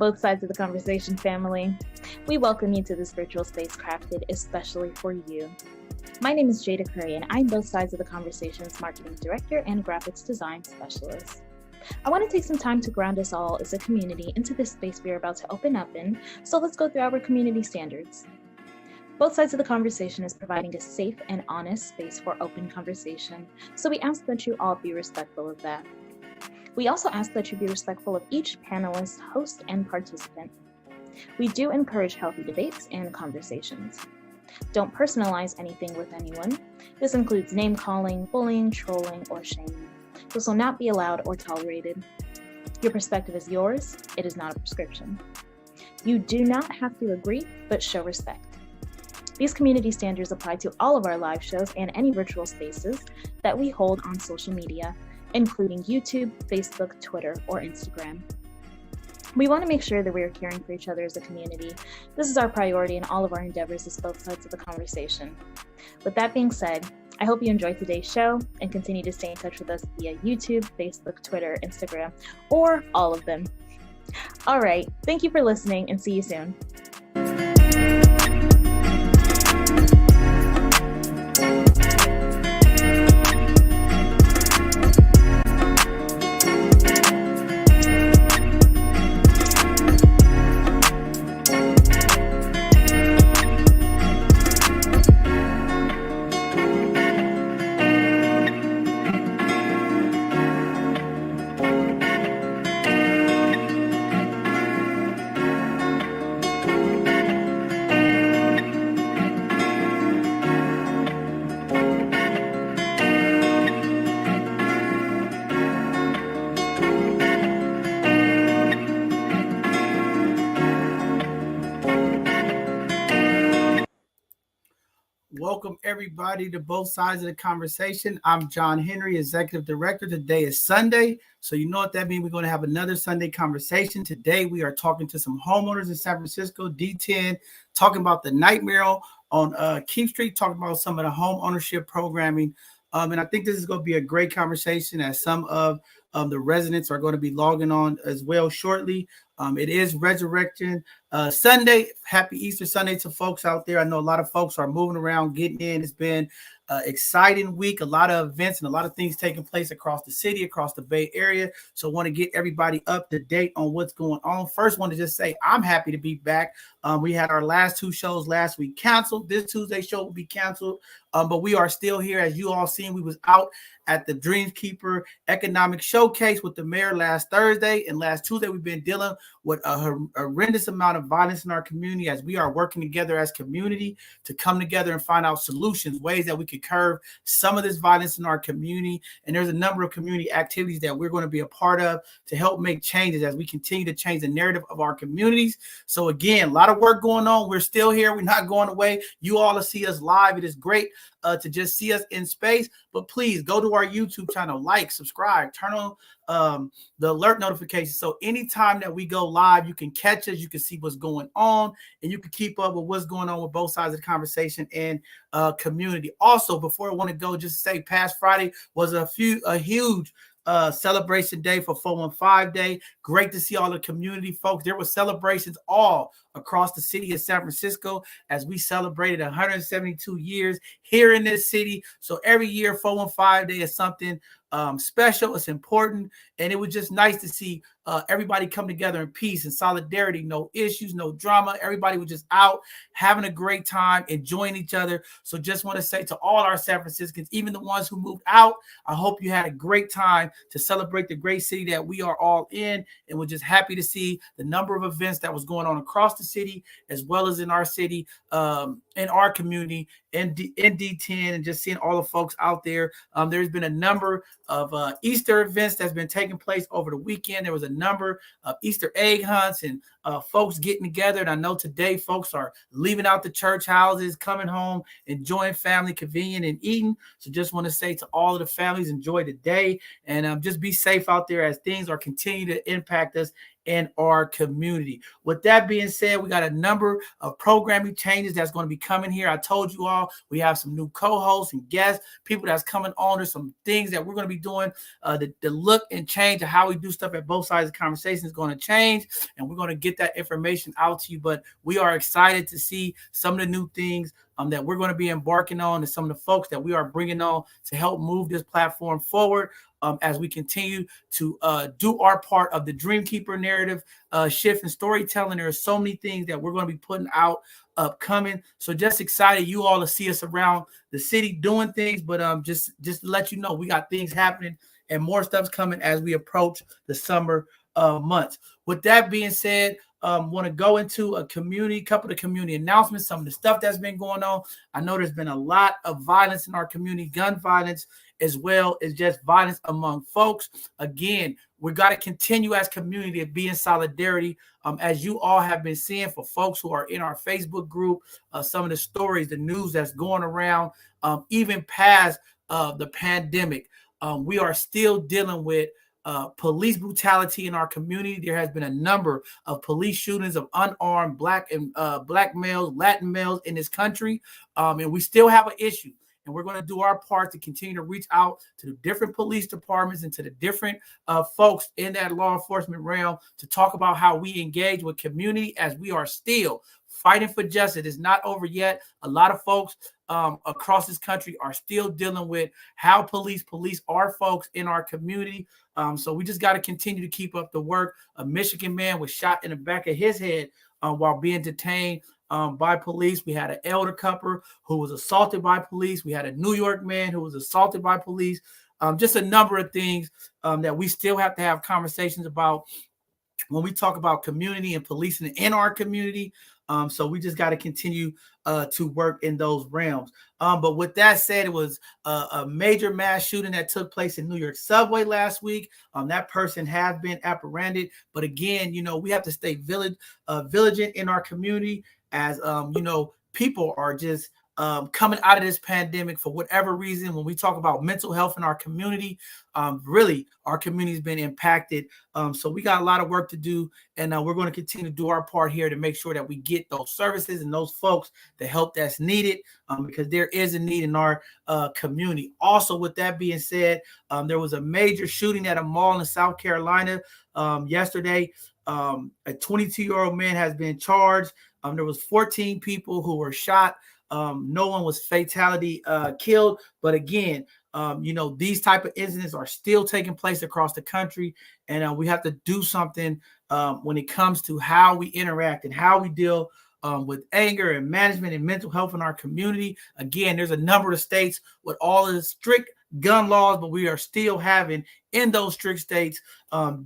both sides of the conversation, family. We welcome you to this virtual space crafted especially for you. My name is Jada Curry, and I'm both sides of the conversation's marketing director and graphics design specialist. I want to take some time to ground us all as a community into this space we are about to open up in, so let's go through our community standards. Both sides of the conversation is providing a safe and honest space for open conversation, so we ask that you all be respectful of that. We also ask that you be respectful of each panelist, host, and participant. We do encourage healthy debates and conversations. Don't personalize anything with anyone. This includes name-calling, bullying, trolling, or shaming. This will not be allowed or tolerated. Your perspective is yours. It is not a prescription. You do not have to agree, but show respect. These community standards apply to all of our live shows and any virtual spaces that we hold on social media, including YouTube, Facebook, Twitter, or Instagram. We want to make sure that we are caring for each other as a community. This is our priority in all of our endeavors as both sides of the conversation. With that being said, I hope you enjoyed today's show and continue to stay in touch with us via YouTube, Facebook, Twitter, Instagram, or all of them. All right, thank you for listening and see you soon. Welcome, everybody, to both sides of the conversation. I'm John Henry, Executive Director. Today is Sunday, so you know what that means. We're going to have another Sunday conversation. Today, we are talking to some homeowners in San Francisco, D10, talking about the nightmare on Keefe Street, talking about some of the home ownership programming. And I think this is going to be a great conversation, as some of the residents are going to be logging on as well shortly. It is Resurrection Sunday. Happy Easter Sunday to folks out there. I know a lot of folks are moving around, getting in. It's been an exciting week, a lot of events and a lot of things taking place across the city, across the Bay Area. So I want to get everybody up to date on what's going on. First, want to just say I'm happy to be back. We had our last two shows last week canceled. This Tuesday show will be canceled, but we are still here. As you all seen, we was out at the Dreamkeeper Economic Showcase with the mayor last Thursday, and last Tuesday we've been dealing with a horrendous amount of violence in our community, as we are working together as community to come together and find out solutions, ways that we could curb some of this violence in our community. And there's a number of community activities that we're going to be a part of to help make changes as we continue to change the narrative of our communities. So again, a lot of work going on. We're still here. We're not going away. You all will see us live. It is great to just see us in space, but please go to our YouTube channel, like, subscribe, turn on the alert notifications. So anytime that we go live, you can catch us, you can see what's going on, and you can keep up with what's going on with both sides of the conversation and community. Also, before I want to go, just say past Friday was a huge celebration day for 415 Day. Great to see all the community folks. There were celebrations all across the city of San Francisco as we celebrated 172 years here in this city. So every year, 415 Day is something special. It's important. And it was just nice to see everybody come together in peace and solidarity. No issues, no drama. Everybody was just out having a great time, enjoying each other. So just want to say to all our San Franciscans, even the ones who moved out, I hope you had a great time to celebrate the great city that we are all in. And we're just happy to see the number of events that was going on across the city, as well as in our city, in our community, in D10, and just seeing all the folks out there. There's been a number of Easter events that's been taking place over the weekend. There was a number of Easter egg hunts and folks getting together. And I know today folks are leaving out the church houses, coming home, enjoying family, convenient, and eating. So just want to say to all of the families, enjoy the day, and just be safe out there as things are continuing to impact us in our community. With that being said, we got a number of programming changes that's going to be coming here. I told you all we have some new co-hosts and guests, people that's coming on. There's some things that we're going to be doing. The look and change of how we do stuff at both sides of the conversation is going to change, and we're going to get that information out to you. But we are excited to see some of the new things that we're going to be embarking on, and some of the folks that we are bringing on to help move this platform forward. As we continue to do our part of the Dreamkeeper narrative shift and storytelling. There are so many things that we're going to be putting out upcoming. So just excited you all to see us around the city doing things, but just to let you know, we got things happening and more stuff's coming as we approach the summer months. With that being said, want to go into couple of community announcements, some of the stuff that's been going on. I know there's been a lot of violence in our community, gun violence, as well as just violence among folks. Again, we got to continue as community to be in solidarity. As you all have been seeing, for folks who are in our Facebook group, some of the stories, the news that's going around, even past the pandemic, we are still dealing with police brutality in our community. There has been a number of police shootings of unarmed black males, Latin males in this country, and we still have an issue. And we're going to do our part to continue to reach out to the different police departments and to the different folks in that law enforcement realm to talk about how we engage with community, as we are still fighting for justice. It's not over yet. A lot of folks across this country are still dealing with how police our folks in our community. So we just got to continue to keep up the work. A Michigan man was shot in the back of his head while being detained by police. We had an elder couple who was assaulted by police. We had a New York man who was assaulted by police. Just a number of things that we still have to have conversations about when we talk about community and policing in our community. So we just got to continue to work in those realms. But with that said, it was a major mass shooting that took place in New York subway last week. That person has been apprehended. But again, we have to stay vigilant in our community, as people are just coming out of this pandemic for whatever reason. When we talk about mental health in our community, really our community has been impacted. So we got a lot of work to do, and we're going to continue to do our part here to make sure that we get those services and those folks the help that's needed, because there is a need in our community. Also, with that being said, there was a major shooting at a mall in South Carolina yesterday. A 22-year-old man has been charged. There was 14 people who were shot. No one was fatality killed. But again, these type of incidents are still taking place across the country. And we have to do something when it comes to how we interact and how we deal with anger and management and mental health in our community. Again, there's a number of states with all of the strict gun laws, but we are still having in those strict states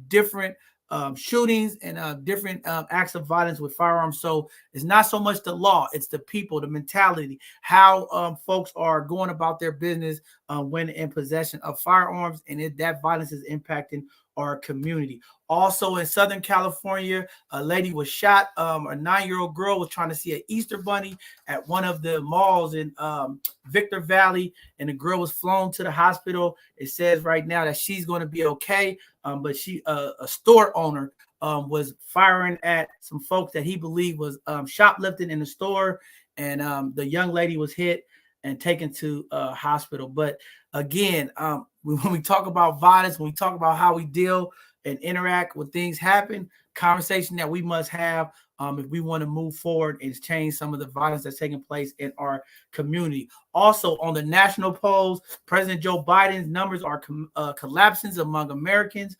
different shootings and different acts of violence with firearms. So it's not so much the law, it's the people, the mentality, how folks are going about their business when in possession of firearms, and that violence is impacting our community. Also in Southern California, a lady was shot. A 9-year-old girl was trying to see an Easter bunny at one of the malls in Victor Valley, and the girl was flown to the hospital. It says right now that she's going to be okay, but a store owner was firing at some folks that he believed was shoplifting in the store, and the young lady was hit and taken to a hospital. But again, when we talk about violence, when we talk about how we deal and interact when things happen, conversation that we must have if we want to move forward and change some of the violence that's taking place in our community. Also, on the national polls, President Joe Biden's numbers are collapsing among Americans.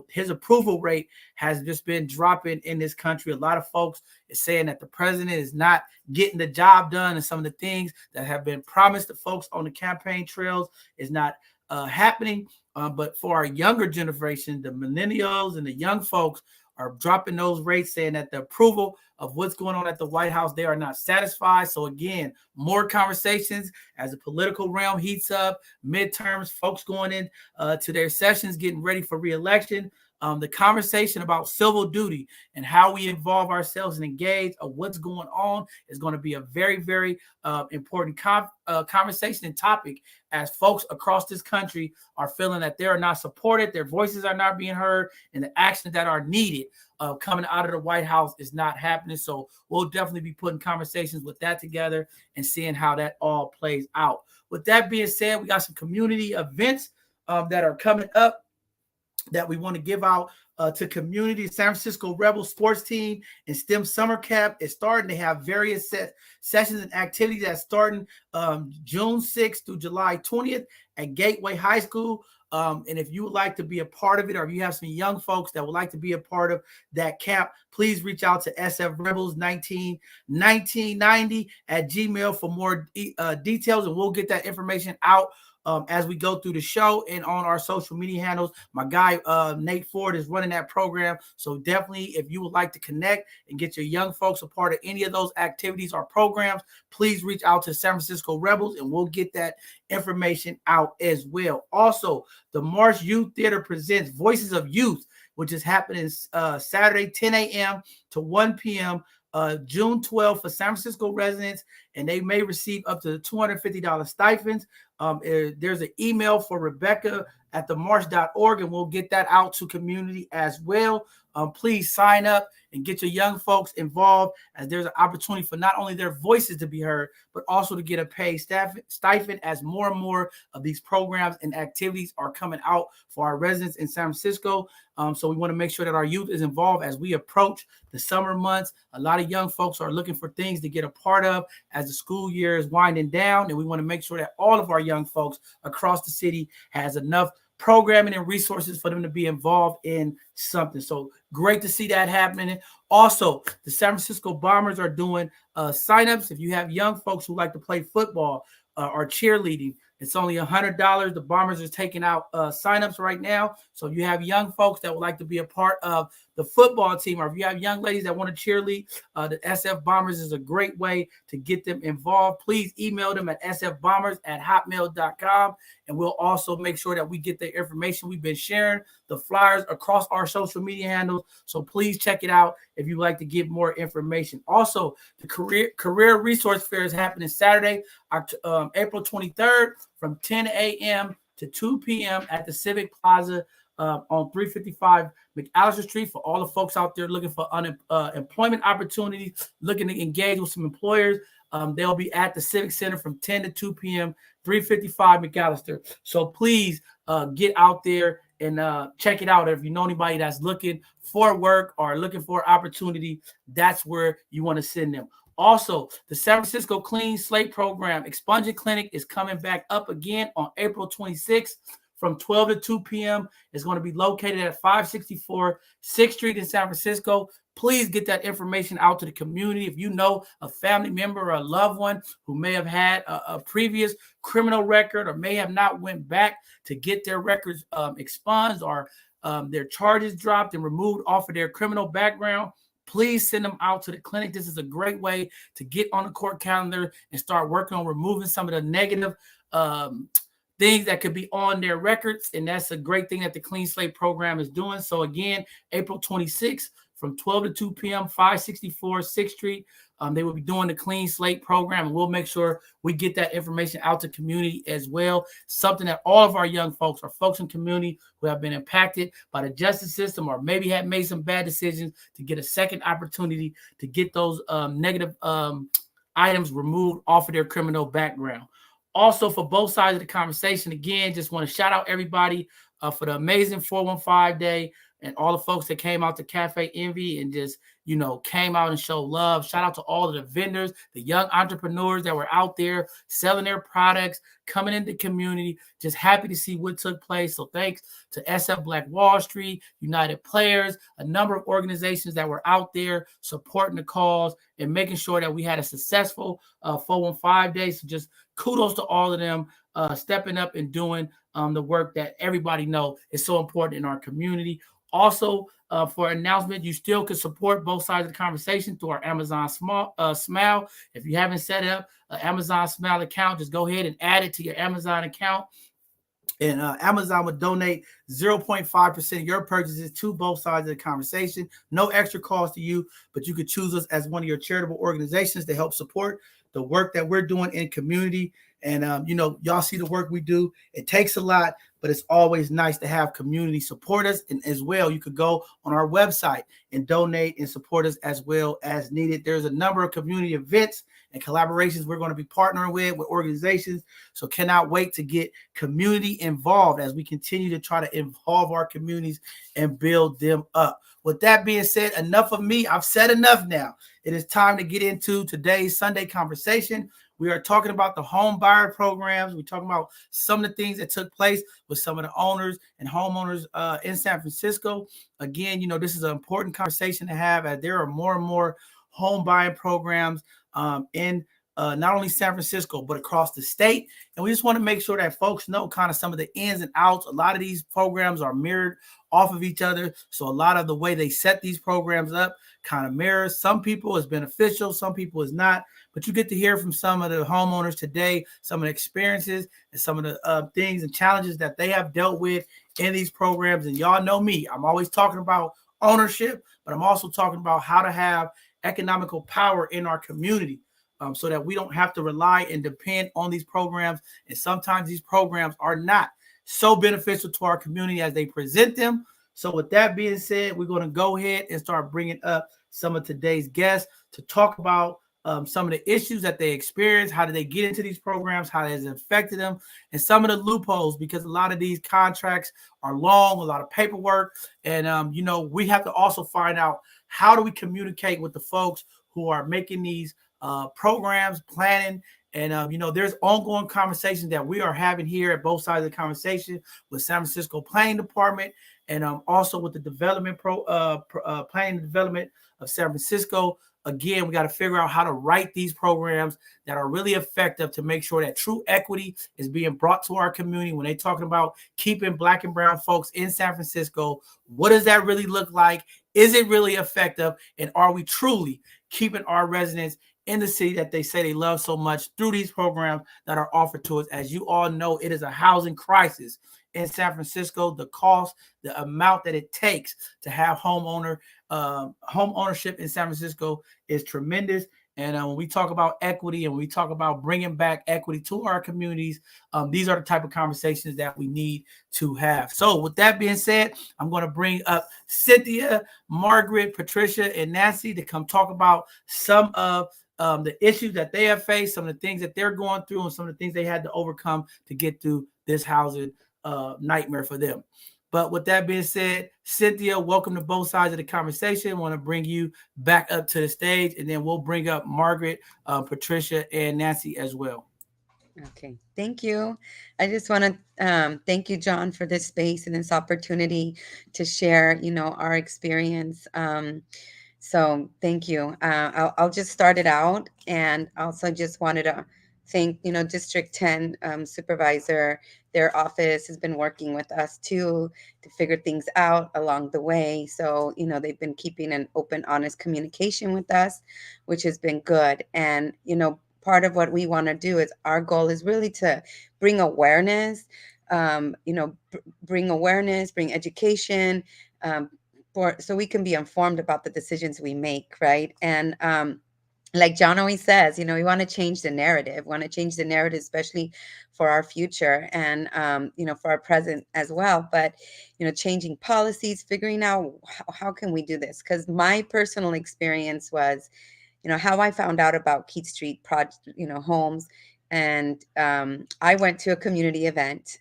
His approval rate has just been dropping in this country. A lot of folks is saying that the president is not getting the job done, and some of the things that have been promised to folks on the campaign trails is not happening. But for our younger generation, the millennials and the young folks are dropping those rates, saying that the approval of what's going on at the White House, they are not satisfied. So again, more conversations as the political realm heats up, midterms, folks going in to their sessions, getting ready for re-election. the conversation about civil duty and how we involve ourselves and engage of what's going on is going to be a very, very important conversation and topic, as folks across this country are feeling that they are not supported, their voices are not being heard, and the actions that are needed coming out of the White House is not happening. So we'll definitely be putting conversations with that together and seeing how that all plays out. With that being said, we got some community events that are coming up that we want to give out to community. San Francisco Rebel sports team and STEM summer camp is starting. They have various sessions and activities that starting June 6th through July 20th at Gateway High School. And if you would like to be a part of it, or if you have some young folks that would like to be a part of that camp, please reach out to sfrebels1990 at Gmail for more details, and we'll get that information out as we go through the show and on our social media handles. My guy, Nate Ford, is running that program. So definitely, if you would like to connect and get your young folks a part of any of those activities or programs, please reach out to San Francisco Rebels and we'll get that information out as well. Also, the Marsh Youth Theater presents Voices of Youth, which is happening Saturday, 10 a.m. to 1 p.m. June 12th for San Francisco residents, and they may receive up to $250 stipends. There's an email for Rebecca at themarsh.org, and we'll get that out to community as well. Please sign up and get your young folks involved, as there's an opportunity for not only their voices to be heard, but also to get a paid stipend as more and more of these programs and activities are coming out for our residents in San Francisco. So we want to make sure that our youth is involved as we approach the summer months. A lot of young folks are looking for things to get a part of as the school year is winding down, and we want to make sure that all of our young folks across the city has enough programming and resources for them to be involved in something. So great to see that happening. Also, the San Francisco Bombers are doing signups. If you have young folks who like to play football or cheerleading, it's only $100. The Bombers are taking out signups right now. So if you have young folks that would like to be a part of the football team, or if you have young ladies that want to cheerlead, the SF Bombers is a great way to get them involved. Please email them at sfbombers@hotmail.com, and we'll also make sure that we get the information. We've been sharing the flyers across our social media handles, so please check it out if you'd like to get more information. Also, the Career Resource Fair is happening Saturday, April 23rd from 10 a.m. to 2 p.m. at the Civic Plaza on 355 McAllister Street. For all the folks out there looking for employment opportunities, looking to engage with some employers, they'll be at the Civic Center from 10 to 2 p.m., 355 McAllister. So please get out there and check it out. If you know anybody that's looking for work or looking for opportunity, that's where you want to send them. Also, the San Francisco Clean Slate program, Expunge Clinic, is coming back up again on April 26th from 12 to 2 p.m. It's going to be located at 564 6th Street in San Francisco. Please get that information out to the community. If you know a family member or a loved one who may have had a previous criminal record or may have not went back to get their records expunged or their charges dropped and removed off of their criminal background, please send them out to the clinic. This is a great way to get on the court calendar and start working on removing some of the negative things that could be on their records. And that's a great thing that the Clean Slate program is doing. So again, April 26th from 12 to 2 p.m., 564 6th Street. They will be doing the Clean Slate program, and we'll make sure we get that information out to community as well. Something that all of our young folks or folks in community who have been impacted by the justice system or maybe have made some bad decisions to get a second opportunity to get those negative items removed off of their criminal background. Also, for both sides of the conversation, again, just want to shout out everybody for the amazing 415 day and all the folks that came out to Cafe Envy and just, came out and showed love. Shout out to all of the vendors, the young entrepreneurs that were out there selling their products, coming into the community. Just happy to see what took place. So thanks to SF Black Wall Street, United Players, a number of organizations that were out there supporting the cause and making sure that we had a successful 415 day. So just kudos to all of them stepping up and doing the work that everybody know is so important in our community. Also, for announcement, you still can support both sides of the conversation through our Amazon Smile. If you haven't set up an Amazon Smile account, just go ahead and add it to your Amazon account. And Amazon would donate 0.5% of your purchases to both sides of the conversation. No extra cost to you, but you could choose us as one of your charitable organizations to help support the work that we're doing in community. And, y'all see the work we do. It takes a lot, but it's always nice to have community support us. And as well, you could go on our website and donate and support us as well as needed. There's a number of community events and collaborations we're going to be partnering with organizations. So cannot wait to get community involved as we continue to try to involve our communities and build them up. With that being said, enough of me. I've said enough now. It is time to get into today's Sunday conversation. We are talking about the home buyer programs. We're talking about some of the things that took place with some of the owners and homeowners in San Francisco. Again, this is an important conversation to have, as there are more and more home buying programs in not only San Francisco, but across the state. And we just want to make sure that folks know kind of some of the ins and outs. A lot of these programs are mirrored off of each other. So a lot of the way they set these programs up kind of mirrors. Some people is beneficial, some people is not. But you get to hear from some of the homeowners today, some of the experiences and some of the things and challenges that they have dealt with in these programs. And y'all know me, I'm always talking about ownership, but I'm also talking about how to have economical power in our community. So that we don't have to rely and depend on these programs. And sometimes these programs are not so beneficial to our community as they present them. So with that being said, we're going to go ahead and start bringing up some of today's guests to talk about some of the issues that they experience, how did they get into these programs, how has it affected them, and some of the loopholes, because a lot of these contracts are long, a lot of paperwork. And, we have to also find out, how do we communicate with the folks who are making these programs, planning. And, there's ongoing conversations that we are having here at both sides of the conversation with San Francisco Planning Department, and also with the development planning and development of San Francisco. Again, we got to figure out how to write these programs that are really effective to make sure that true equity is being brought to our community. When they're talking about keeping Black and brown folks in San Francisco, what does that really look like? Is it really effective? And are we truly keeping our residents in the city that they say they love so much through these programs that are offered to us? As you all know, it is a housing crisis in San Francisco. The cost, the amount that it takes to have home ownership in San Francisco is tremendous. And when we talk about equity and we talk about bringing back equity to our communities, these are the type of conversations that we need to have. So with that being said, I'm going to bring up Cynthia, Margaret, Patricia, and Nancy to come talk about some of the issues that they have faced, some of the things that they're going through, and some of the things they had to overcome to get through this housing nightmare for them. But with that being said, Cynthia, welcome to both sides of the conversation. I want to bring you back up to the stage, and then we'll bring up Margaret, Patricia, and Nancy as well. Okay, thank you. I just want to thank you, John, for this space and this opportunity to share, our experience. So thank you. I'll just start it out, and also just wanted to thank, District 10 Supervisor. Their office has been working with us too to figure things out along the way. So, they've been keeping an open, honest communication with us, which has been good. And, part of what we want to do is, our goal is really to bring awareness, bring awareness, bring education, so we can be informed about the decisions we make, right? And like John always says, we want to change the narrative. We want to change the narrative, especially for our future and, for our present as well. But, changing policies, figuring out how can we do this? Because my personal experience was, how I found out about Keith Street project, homes. And I went to a community event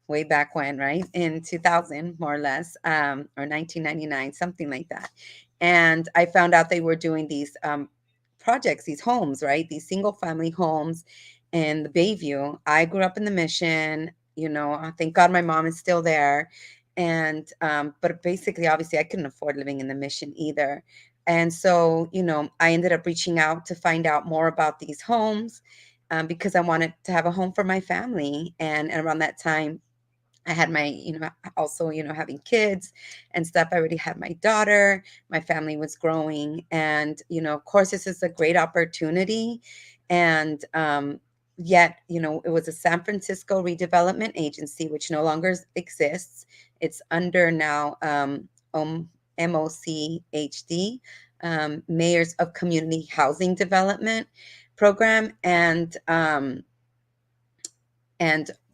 way back when, right? In 2000, more or less, or 1999, something like that. And I found out they were doing these projects, these homes, right? These single family homes in the Bayview. I grew up in the Mission, thank God my mom is still there. And, but basically, obviously, I couldn't afford living in the Mission either. And so, I ended up reaching out to find out more about these homes because I wanted to have a home for my family. And around that time, I had my, also, having kids and stuff. I already had my daughter. My family was growing. And, of course, this is a great opportunity. And, yet, it was a San Francisco redevelopment agency, which no longer exists. It's under now MOCHD, Mayors of Community Housing Development Program, and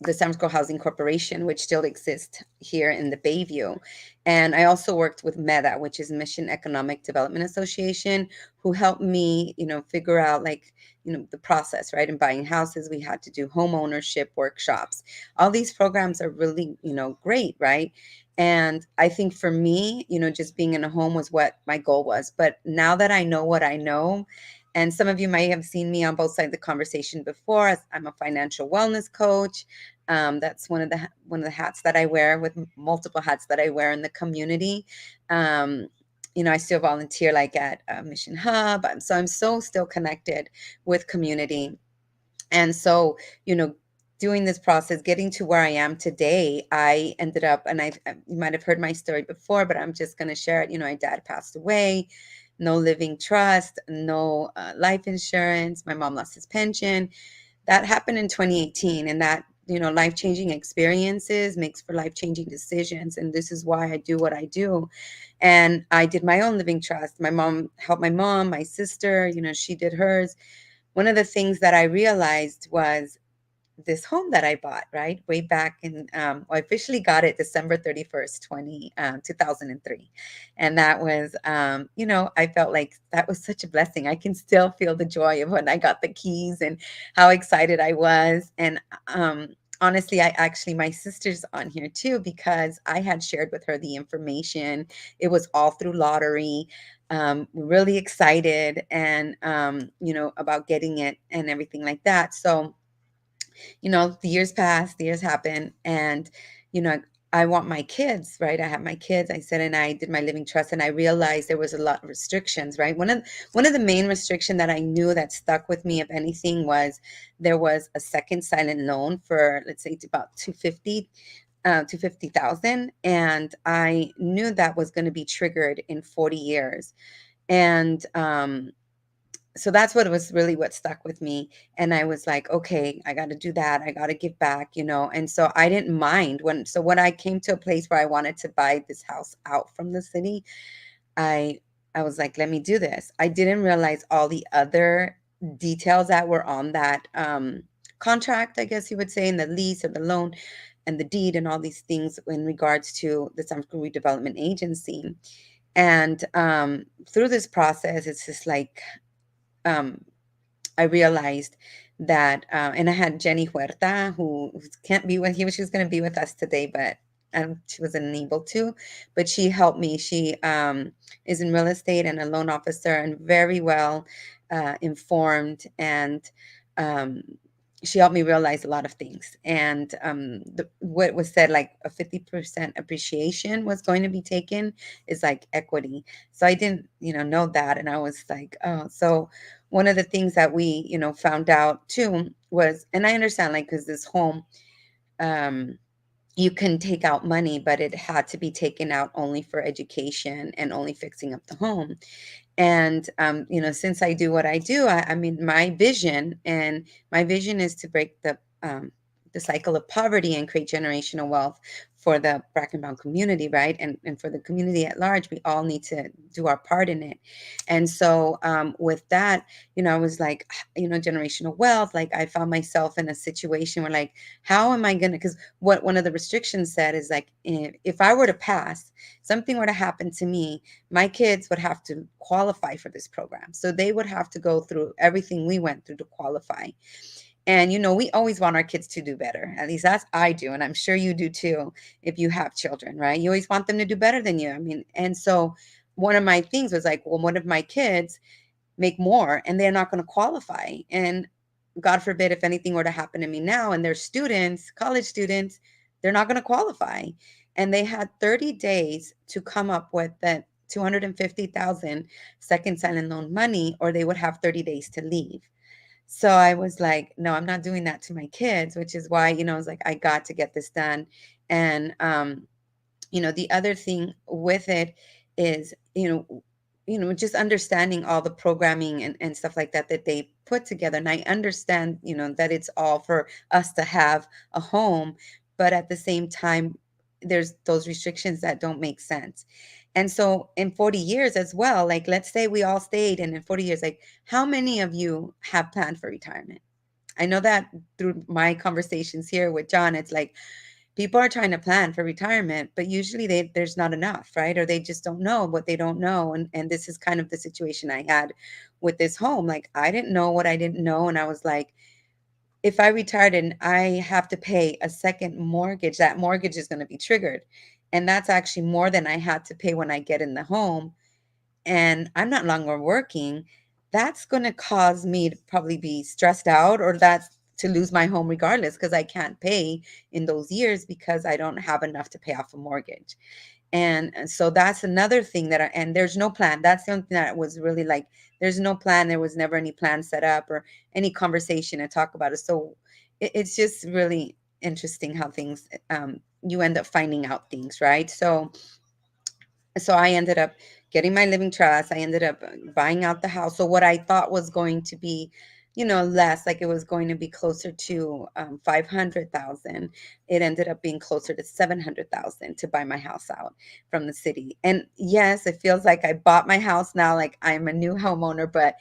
the San Francisco Housing Corporation, which still exists here in the Bayview. And I also worked with MEDA, which is Mission Economic Development Association, who helped me, figure out the process, right? In buying houses, we had to do home ownership workshops. All these programs are really, great, right? And I think for me, just being in a home was what my goal was. But now that I know what I know, and some of you might have seen me on both sides of the conversation before. I'm a financial wellness coach. That's one of the hats that I wear, with multiple hats that I wear in the community. Um, I still volunteer like at Mission Hub. So I'm so still connected with community. And so, doing this process, getting to where I am today, I ended up, and you might have heard my story before, but I'm just going to share it. My dad passed away, no living trust, no life insurance. My mom lost his pension. That happened in 2018. And that, life-changing experiences makes for life-changing decisions. And this is why I do what I do. And I did my own living trust. My mom helped my mom, my sister, she did hers. One of the things that I realized was this home that I bought, right? Way back in, I officially got it December 31st, 2003. And that was, I felt like that was such a blessing. I can still feel the joy of when I got the keys and how excited I was. And honestly, my sister's on here too, because I had shared with her the information. It was all through lottery. Really excited and, about getting it and everything like that. So, the years passed, the years happened, and, you know, I want my kids, right? I have my kids. I said, and I did my living trust, and I realized there was a lot of restrictions, right? One of the main restriction that I knew that stuck with me, if anything, was there was a second silent loan for, let's say, it's about 250,000, and I knew that was going to be triggered in 40 years, and so that's what stuck with me. And I was like, okay, I got to do that. I got to give back, And so I didn't mind when I came to a place where I wanted to buy this house out from the city, I I was like, let me do this. I didn't realize all the other details that were on that contract, I guess you would say, in the lease or the loan and the deed and all these things in regards to the San Francisco Redevelopment Agency. And through this process, it's just like, um, I realized that, and I had Jenny Huerta, who can't be with you. She was going to be with us today, but she wasn't able to. But she helped me. She is in real estate and a loan officer, and very well informed. And um, she helped me realize a lot of things. And what was said, like a 50% appreciation was going to be taken, is like equity. So I didn't, know that, and I was like, oh, so one of the things that we, found out too was, and I understand, like, because this home, um, you can take out money, but it had to be taken out only for education and only fixing up the home. And since I do what I do, I mean, my vision is to break the cycle of poverty and create generational wealth for the Black and Brown community, right? And for the community at large. We all need to do our part in it. And so with that, I was like, generational wealth. Like, I found myself in a situation where, like, how am I gonna? Because what one of the restrictions said is, like, if I were to pass, something were to happen to me, my kids would have to qualify for this program. So they would have to go through everything we went through to qualify. And, we always want our kids to do better. At least that's I do. And I'm sure you do too, if you have children, right? You always want them to do better than you. I mean, and so one of my things was like, well, what if my kids make more and they're not going to qualify? And God forbid, if anything were to happen to me now and they're students, college students, they're not going to qualify. And they had 30 days to come up with that 250,000 second silent loan money, or they would have 30 days to leave. So I was like, no, I'm not doing that to my kids, which is why, I was like, I got to get this done. And, the other thing with it is, just understanding all the programming and stuff like that they put together. And I understand, that it's all for us to have a home, but at the same time, there's those restrictions that don't make sense. And so in 40 years as well, like let's say we all stayed, and in 40 years, like how many of you have planned for retirement? I know that through my conversations here with John, it's like people are trying to plan for retirement, but usually there's not enough, right? Or they just don't know what they don't know. And this is kind of the situation I had with this home. Like I didn't know what I didn't know. And I was like, if I retired and I have to pay a second mortgage, that mortgage is going to be triggered. And that's actually more than I had to pay when I get in the home. And I'm not longer working. That's going to cause me to probably be stressed out, or that's to lose my home regardless, because I can't pay in those years because I don't have enough to pay off a mortgage. And so that's another thing and there's no plan. That's the only thing that was really like, there's no plan. There was never any plan set up or any conversation to talk about it. So it's just really interesting how things, you end up finding out things, right? So I ended up getting my living trust. I ended up buying out the house. So what I thought was going to be, less, like it was going to be closer to 500,000. It ended up being closer to 700,000 to buy my house out from the city. And yes, it feels like I bought my house now, like I'm a new homeowner, but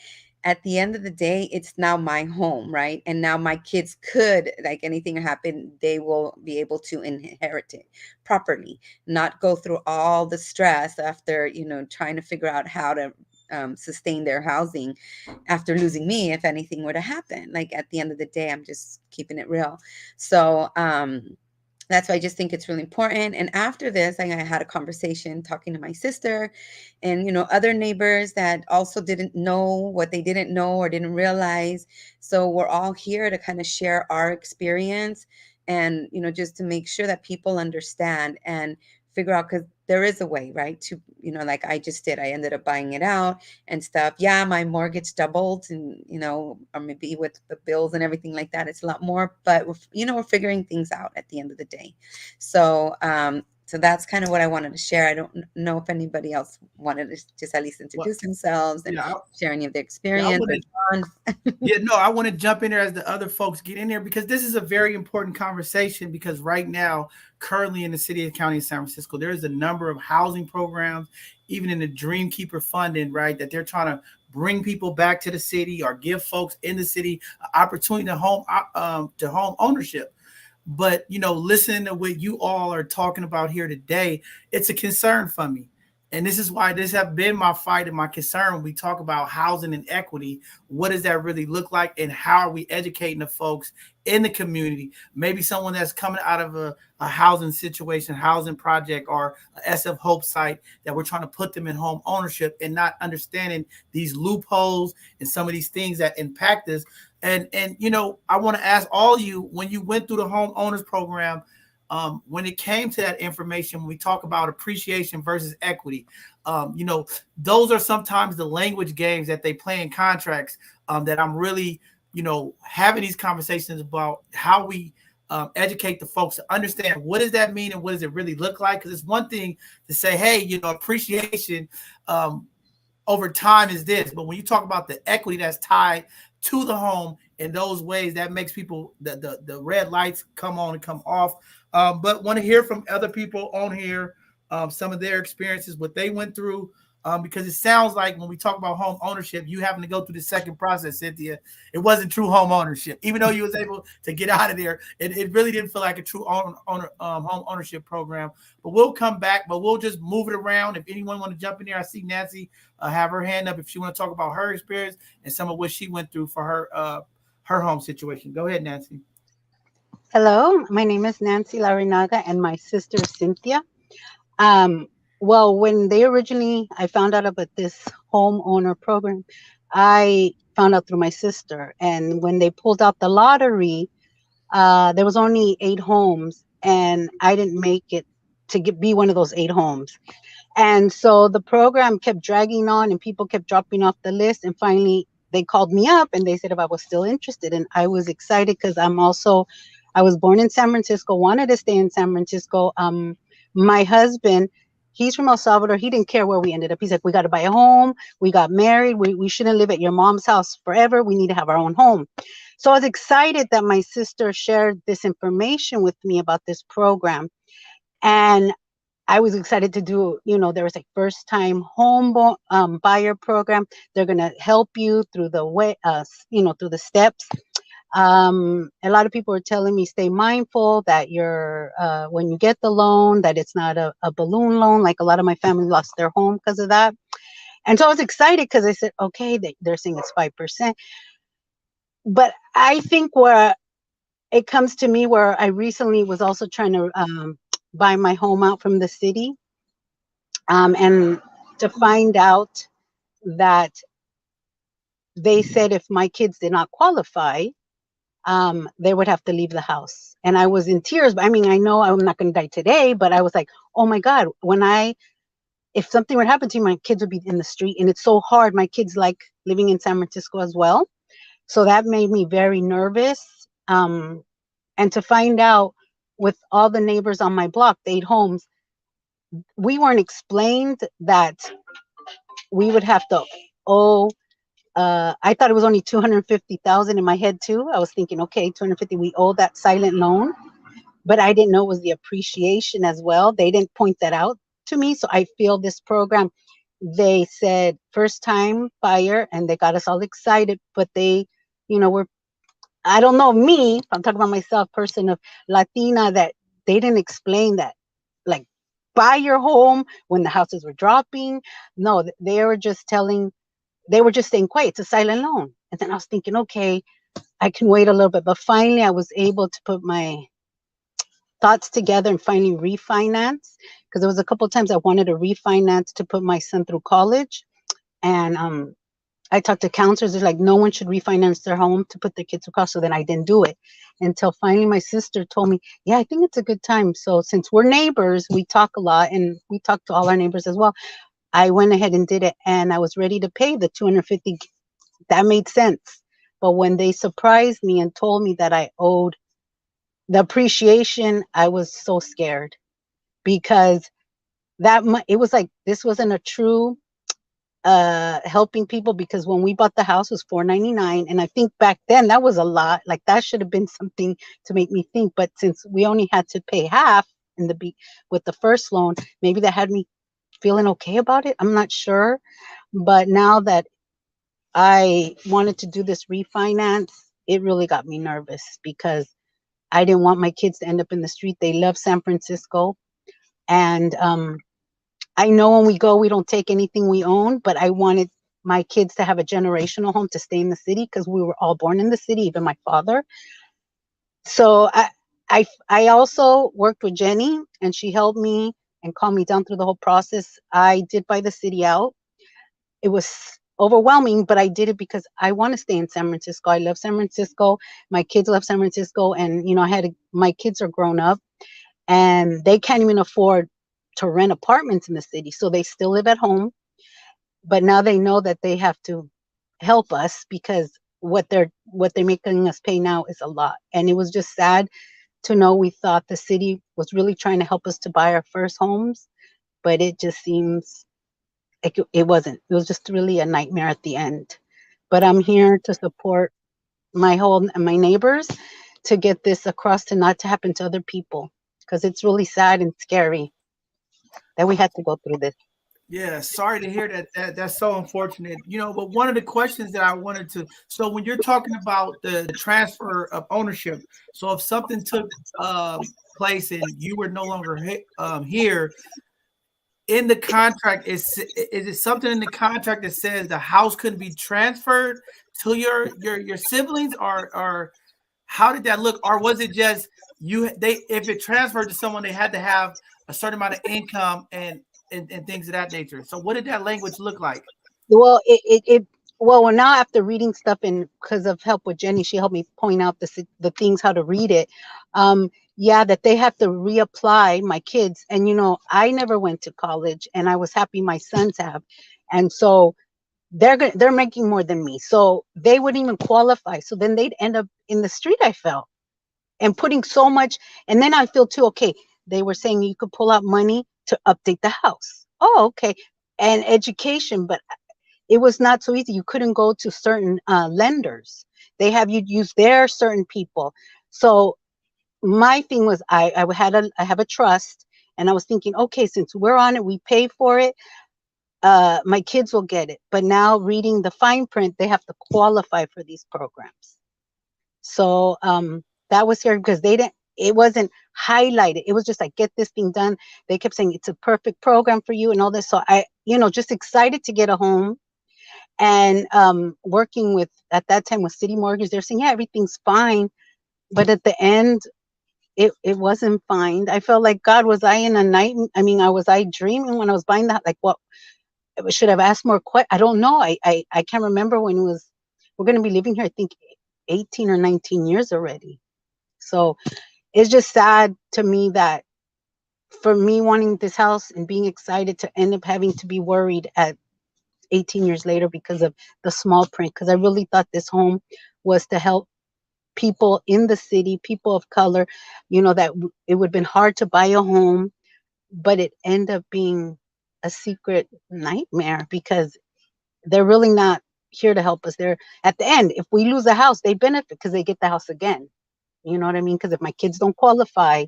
at the end of the day, it's now my home, right? And now my kids could, like anything happen, they will be able to inherit it properly, not go through all the stress after, trying to figure out how to sustain their housing after losing me, if anything were to happen. Like at the end of the day, I'm just keeping it real. So, that's why I just think it's really important. And after this, I had a conversation talking to my sister and, other neighbors that also didn't know what they didn't know or didn't realize. So we're all here to kind of share our experience and, just to make sure that people understand and figure out, because there is a way, right? To, like I just did, I ended up buying it out and stuff. Yeah, my mortgage doubled and, or maybe with the bills and everything like that, it's a lot more, but we're figuring things out at the end of the day. So that's kind of what I wanted to share. I don't know if anybody else wanted to just at least Well, introduce themselves and yeah, share any of their yeah, I experience. want to. Yeah, no, I want to jump in there as the other folks get in there because this is a very important conversation. Because right now, currently in the city and county of San Francisco, there is a number of housing programs, even in the Dreamkeeper funding, right, that they're trying to bring people back to the city or give folks in the city an opportunity to home ownership. But listening to what you all are talking about here today, it's a concern for me. And this is why this have been my fight and my concern when we talk about housing and equity. What does that really look like? And how are we educating the folks in the community? Maybe someone that's coming out of a housing situation, housing project, or a SF Hope site that we're trying to put them in home ownership and not understanding these loopholes and some of these things that impact us. And I want to ask all you, when you went through the home owners program, when it came to that information, when we talk about appreciation versus equity, those are sometimes the language games that they play in contracts, that I'm really, having these conversations about how we educate the folks to understand what does that mean and what does it really look like. Because it's one thing to say, hey, appreciation over time is this, but when you talk about the equity that's tied to the home in those ways, that makes people the red lights come on and come off. But want to hear from other people on here, some of their experiences, what they went through, because it sounds like when we talk about home ownership, you having to go through the second process, Cynthia. It wasn't true home ownership, even though you was able to get out of there. It really didn't feel like a true home ownership program. But we'll come back, but we'll just move it around. If anyone want to jump in there, I see Nancy have her hand up if she want to talk about her experience and some of what she went through for her home situation. Go ahead, Nancy. Hello, my name is Nancy Larinaga and my sister Cynthia. Um, well, when I found out about this homeowner program, I found out through my sister. And when they pulled out the lottery, there was only 8 homes, and I didn't make it to be one of those 8 homes. And so the program kept dragging on, and people kept dropping off the list. And finally, they called me up and they said if I was still interested. And I was excited because I was born in San Francisco, wanted to stay in San Francisco. My husband, He's from El Salvador. He didn't care where we ended up. He's like, we got to buy a home. We got married. We shouldn't live at your mom's house forever. We need to have our own home. So I was excited that my sister shared this information with me about this program. And I was excited to do, there was a first time buyer program. They're going to help you through the way, through the steps. A lot of people are telling me stay mindful that you're when you get the loan, that it's not a balloon loan. Like a lot of my family lost their home because of that. And so I was excited because I said, okay, they're saying it's 5%. But I think where it comes to me, where I recently was also trying to buy my home out from the city, and to find out that they said if my kids did not qualify, they would have to leave the house. And I was in tears. I mean, I know I'm not going to die today, but I was like, oh my God, if something would happen to me, my kids would be in the street. And it's so hard. My kids like living in San Francisco as well. So that made me very nervous. And to find out with all the neighbors on my block, the 8 homes, we weren't explained that we would have to owe. I thought it was only 250,000 in my head too. I was thinking, okay, 250, we owe that silent loan, but I didn't know it was the appreciation as well. They didn't point that out to me. So I feel this program, they said first time buyer, and they got us all excited, but they, were, I don't know, me, I'm talking about myself, person of Latina, that they didn't explain that, like, buy your home when the houses were dropping. No, they were just staying quiet. It's a silent loan. And then I was thinking, okay, I can wait a little bit. But finally, I was able to put my thoughts together and finally refinance, because there was a couple of times I wanted to refinance to put my son through college. And I talked to counselors. They're like, no one should refinance their home to put their kids through college. So then I didn't do it until finally my sister told me, yeah, I think it's a good time. So since we're neighbors, we talk a lot, and we talk to all our neighbors as well. I went ahead and did it, and I was ready to pay the 250. That made sense. But when they surprised me and told me that I owed the appreciation, I was so scared, because it was like, this wasn't a true helping people, because when we bought the house, it was $499, and I think back then that was a lot. Like, that should have been something to make me think. But since we only had to pay half with the first loan, maybe that had me feeling okay about it. I'm not sure. But now that I wanted to do this refinance, it really got me nervous, because I didn't want my kids to end up in the street. They love San Francisco. And I know when we go, we don't take anything we own, but I wanted my kids to have a generational home, to stay in the city, because we were all born in the city, even my father. So I also worked with Jenny, and she helped me and calmed me down through the whole process. I did buy the city out. It was overwhelming, but I did it because I want to stay in San Francisco. I love San Francisco. My kids love San Francisco. And, my kids are grown up, and they can't even afford to rent apartments in the city. So they still live at home. But now they know that they have to help us, because what they're making us pay now is a lot. And it was just sad to know we thought the city was really trying to help us to buy our first homes, but it just seems like it wasn't. It was just really a nightmare at the end. But I'm here to support my neighbors to get this across, to not to happen to other people, because it's really sad and scary that we had to go through this. Yeah, sorry to hear that. That's so unfortunate. But one of the questions that I wanted to, so when you're talking about the transfer of ownership, so if something took place and you were no longer here, in the contract, is it something in the contract that says the house couldn't be transferred to your siblings, or how did that look? Or was it just if it transferred to someone, they had to have a certain amount of income and things of that nature? So what did that language look like? Well, now after reading stuff, and because of help with Jenny, she helped me point out the things, how to read it. That they have to reapply, my kids. And, I never went to college, and I was happy my sons have. And so they're making more than me. So they wouldn't even qualify. So then they'd end up in the street, I felt, and putting so much. And then I feel too, okay, they were saying you could pull out money to update the house. Oh, okay. And education, but it was not so easy. You couldn't go to certain lenders. They have you use their certain people. So my thing was I have a trust, and I was thinking, okay, since we're on it, we pay for it. My kids will get it. But now reading the fine print, they have to qualify for these programs. So that was here because they didn't. It wasn't highlighted. It was just like, get this thing done. They kept saying it's a perfect program for you and all this. So I, just excited to get a home, and working with at that time with City Mortgage. They're saying, yeah, everything's fine, but at the end, it wasn't fine. I felt like, God, was I in a night? I mean, was I dreaming when I was buying that? Like, what should I have asked more questions? I don't know. I can't remember when it was. We're going to be living here, I think, 18 or 19 years already. So it's just sad to me that for me wanting this house and being excited to end up having to be worried at 18 years later because of the small print. Because I really thought this home was to help people in the city, people of color, that it would have been hard to buy a home, but it ended up being a secret nightmare because they're really not here to help us. They're at the end, if we lose a house, they benefit because they get the house again. You know what I mean? Because if my kids don't qualify,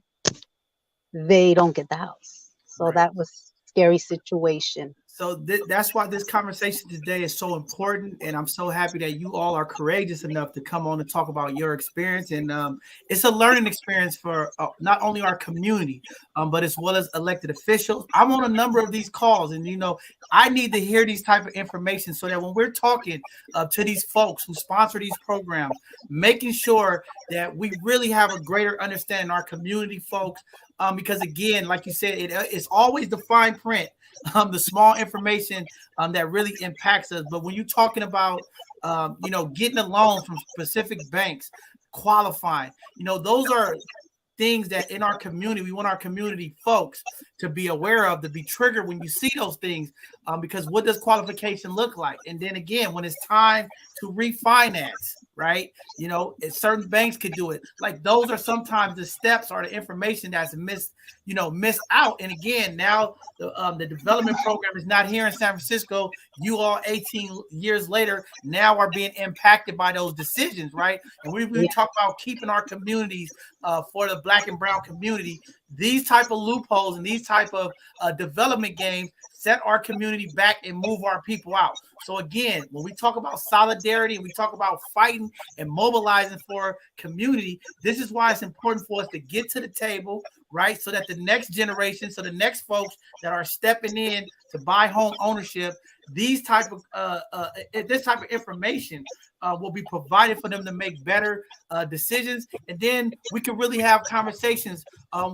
they don't get the house. So Right. that was a scary situation. So that's why this conversation today is so important, and I'm so happy that you all are courageous enough to come on and talk about your experience. And it's a learning experience for not only our community, but as well as elected officials. I'm on a number of these calls, and I need to hear these type of information so that when we're talking to these folks who sponsor these programs, making sure that we really have a greater understanding of our community folks. Because again, like you said, it's always the fine print. The small information that really impacts us. But when you're talking about, getting a loan from specific banks, qualifying, those are things that in our community, we want our community folks to be aware of, to be triggered when you see those things, because what does qualification look like? And then again, when it's time to refinance, right? Certain banks could do it. Like those are sometimes the steps or the information that's missed out. And again, now the development program is not here in San Francisco. You all 18 years later now are being impacted by those decisions, right? And we talk about keeping our communities for the Black and brown community. These type of loopholes and these type of development games set our community back and move our people out. So again, when we talk about solidarity and we talk about fighting and mobilizing for community, this is why it's important for us to get to the table, right? So that the next generation, so the next folks that are stepping in to buy home ownership, this type of information will be provided for them to make better decisions. And then we can really have conversations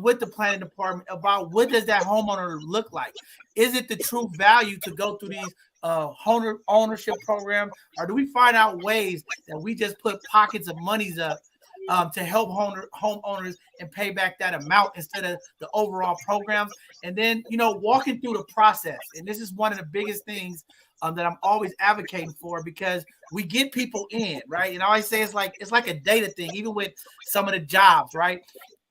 with the planning department about what does that homeowner look like? Is it the true value to go through these home ownership programs, or do we find out ways that we just put pockets of monies up to help homeowners and pay back that amount instead of the overall programs? And then, walking through the process. And this is one of the biggest things that I'm always advocating for, because we get people in, right? And I always say it's like a data thing, even with some of the jobs, right?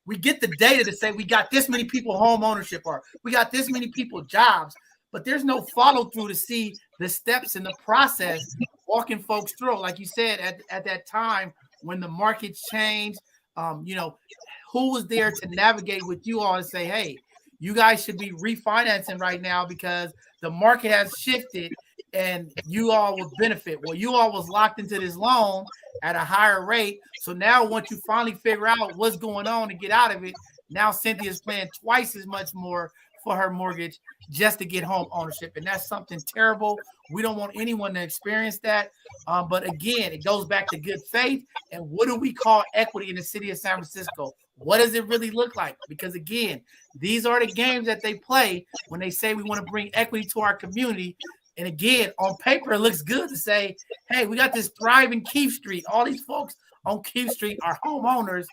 We get the data to say we got this many people home ownership, or we got this many people jobs, but there's no follow through to see the steps in the process, walking folks through. Like you said, at that time when the markets changed, who was there to navigate with you all and say, hey, you guys should be refinancing right now because the market has shifted and you all will benefit. Well, you all was locked into this loan at a higher rate. So now once you finally figure out what's going on and get out of it, now Cynthia's paying twice as much more for her mortgage just to get home ownership. And that's something terrible. We don't want anyone to experience that. But again, it goes back to good faith. And what do we call equity in the city of San Francisco? What does it really look like? Because again, these are the games that they play when they say we want to bring equity to our community. And again, on paper, it looks good to say, hey, we got this thriving Keefe Street. All these folks on Keefe Street are homeowners,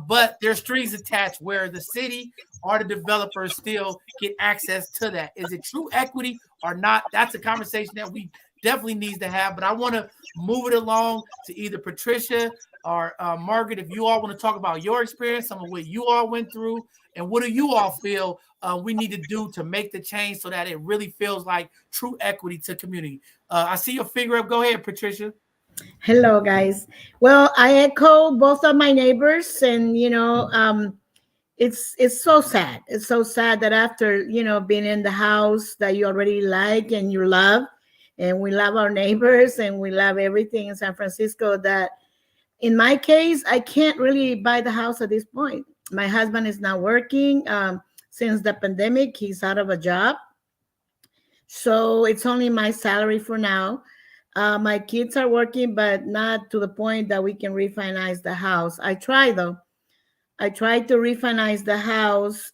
but there's strings attached where the city or the developers still get access to that. Is it true equity or not? That's a conversation that we definitely needs to have. But I want to move it along to either Patricia or Margaret, if you all want to talk about your experience, some of what you all went through, and what do you all feel we need to do to make the change so that it really feels like true equity to community. I see your finger up. Go ahead, Patricia. Hello, guys. Well, I echo both of my neighbors, and it's so sad. It's so sad that after being in the house that you already like and you love, and we love our neighbors and we love everything in San Francisco. That in my case, I can't really buy the house at this point. My husband is not working since the pandemic. He's out of a job, so it's only my salary for now. My kids are working, but not to the point that we can refinance the house. I try though. I tried to refinance the house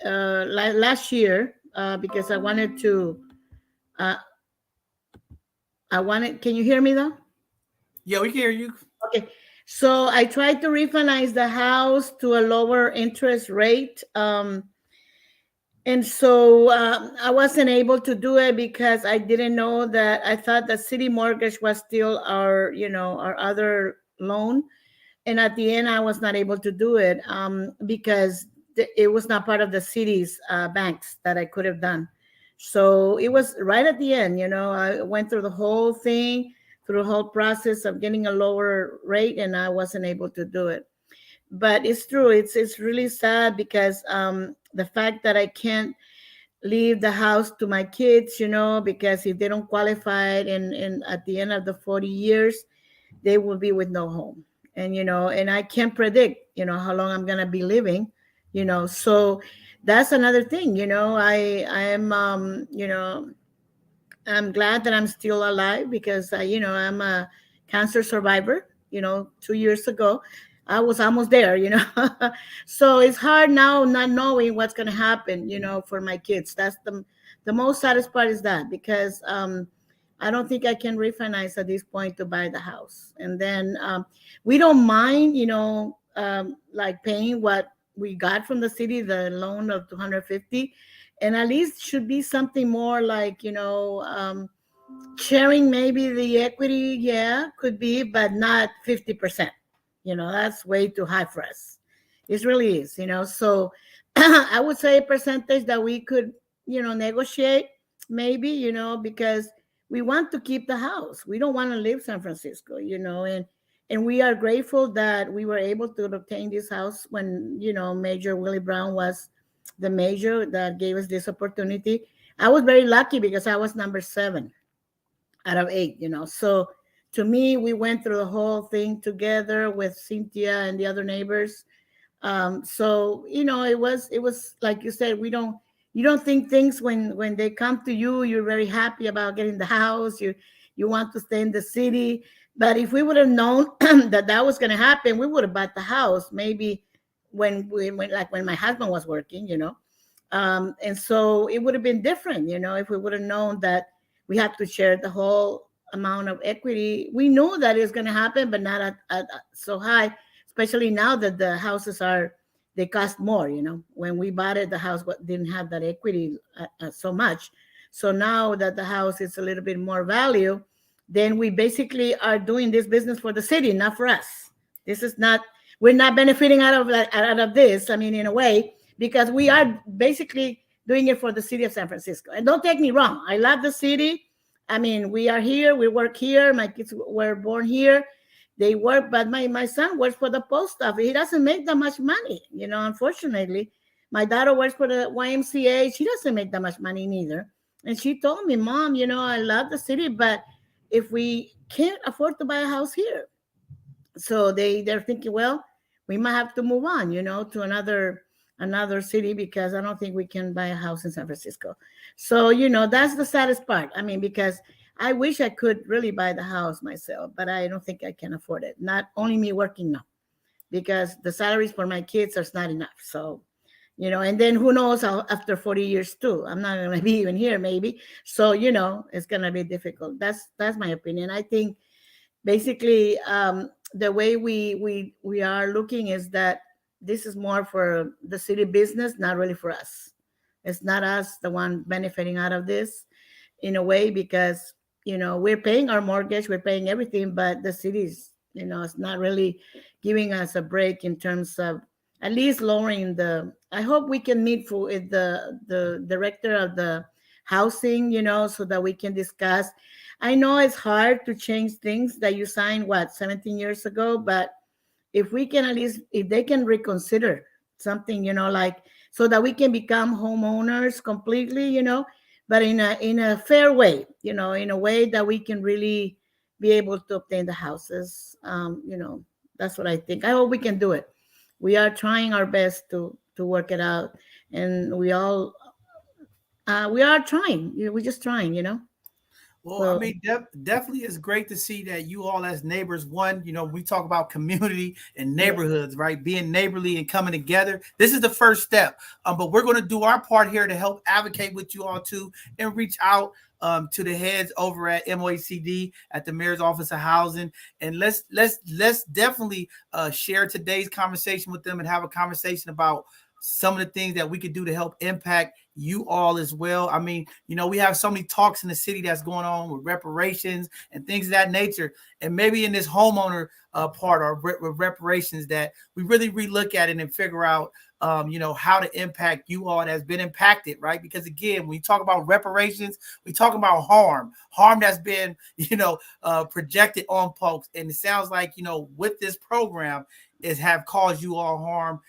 last year because I wanted to. Uh, I wanted. Can you hear me though? Yeah, we can hear you. Okay. So I tried to refinance the house to a lower interest rate. And so I wasn't able to do it because I didn't know that. I thought the city mortgage was still our other loan. And at the end, I was not able to do it because it was not part of the city's banks that I could have done. So it was right at the end. I went through the whole thing, through the whole process of getting a lower rate, and I wasn't able to do it. But it's true. It's really sad because the fact that I can't leave the house to my kids, because if they don't qualify and at the end of the 40 years, they will be with no home. And I can't predict, how long I'm going to be living, so that's another thing. I am, I'm glad that I'm still alive because, I'm a cancer survivor. 2 years ago, I was almost there. So it's hard now not knowing what's going to happen, for my kids. That's the most saddest part is that because I don't think I can refinance at this point to buy the house. And then we don't mind, like paying what we got from the city, the loan of 250, and at least should be something more like, sharing maybe the equity. Yeah, could be, but not 50%. That's way too high for us. It really is. So I would say a percentage that we could, negotiate maybe, because we want to keep the house. We don't want to leave San Francisco, and we are grateful that we were able to obtain this house when, Major Willie Brown was the major that gave us this opportunity. I was very lucky because I was number 7 out of 8, So to me, we went through the whole thing together with Cynthia and the other neighbors. So it was like you said, you don't think things when they come to you, you're very happy about getting the house. You want to stay in the city. But if we would have known that was going to happen, we would have bought the house maybe when my husband was working, and so it would have been different, if we would have known that we had to share the whole amount of equity. We knew that it's going to happen, but not at so high, especially now that the houses they cost more. When we bought it, the house didn't have that equity so much. So now that the house is a little bit more value, then we basically are doing this business for the city, not for us. We're not benefiting out of this. I mean, in a way, because we are basically doing it for the city of San Francisco. And don't take me wrong, I love the city. I mean, we are here, we work here. My kids were born here. They work, but my son works for the post office. He doesn't make that much money, unfortunately. My daughter works for the YMCA. She doesn't make that much money neither. And she told me, Mom, I love the city, but if we can't afford to buy a house here. So they're thinking, well, we might have to move on, to another city because I don't think we can buy a house in San Francisco. So, that's the saddest part. I mean, because I wish I could really buy the house myself, but I don't think I can afford it. Not only me working now, because the salaries for my kids are not enough. So, and then who knows after 40 years too, I'm not going to be even here maybe. So, it's going to be difficult. That's my opinion. I think basically the way we are looking is that this is more for the city business, not really for us. It's not us the one benefiting out of this in a way because we're paying our mortgage, we're paying everything, but the city It's not really giving us a break in terms of at least lowering the. I hope we can meet for with the director of the housing, so that we can discuss. I know it's hard to change things that you signed 17 years ago, but if we can at least, if they can reconsider something, like, so that we can become homeowners completely, but in a fair way, in a way that we can really be able to obtain the houses. That's what I think. I hope we can do it. We are trying our best to work it out, and we are trying. We're just trying. Well, I So mean, definitely it's great to see that you all as neighbors, we talk about community and yeah, neighborhoods, right? Being neighborly and coming together. This is the first step. But we're going to do our part here to help advocate with you all too and reach out to the heads over at MOACD at the Mayor's Office of Housing. And let's definitely share today's conversation with them and have a conversation about some of the things that we could do to help impact you all as well. I mean, we have so many talks in the city that's going on with reparations and things of that nature. And maybe in this homeowner part or with reparations that we really relook at it and figure out, how to impact you all that has been impacted, right? Because again, when you talk about reparations, we talk about harm that's been, projected on folks. And it sounds like, with this program is have caused you all harm,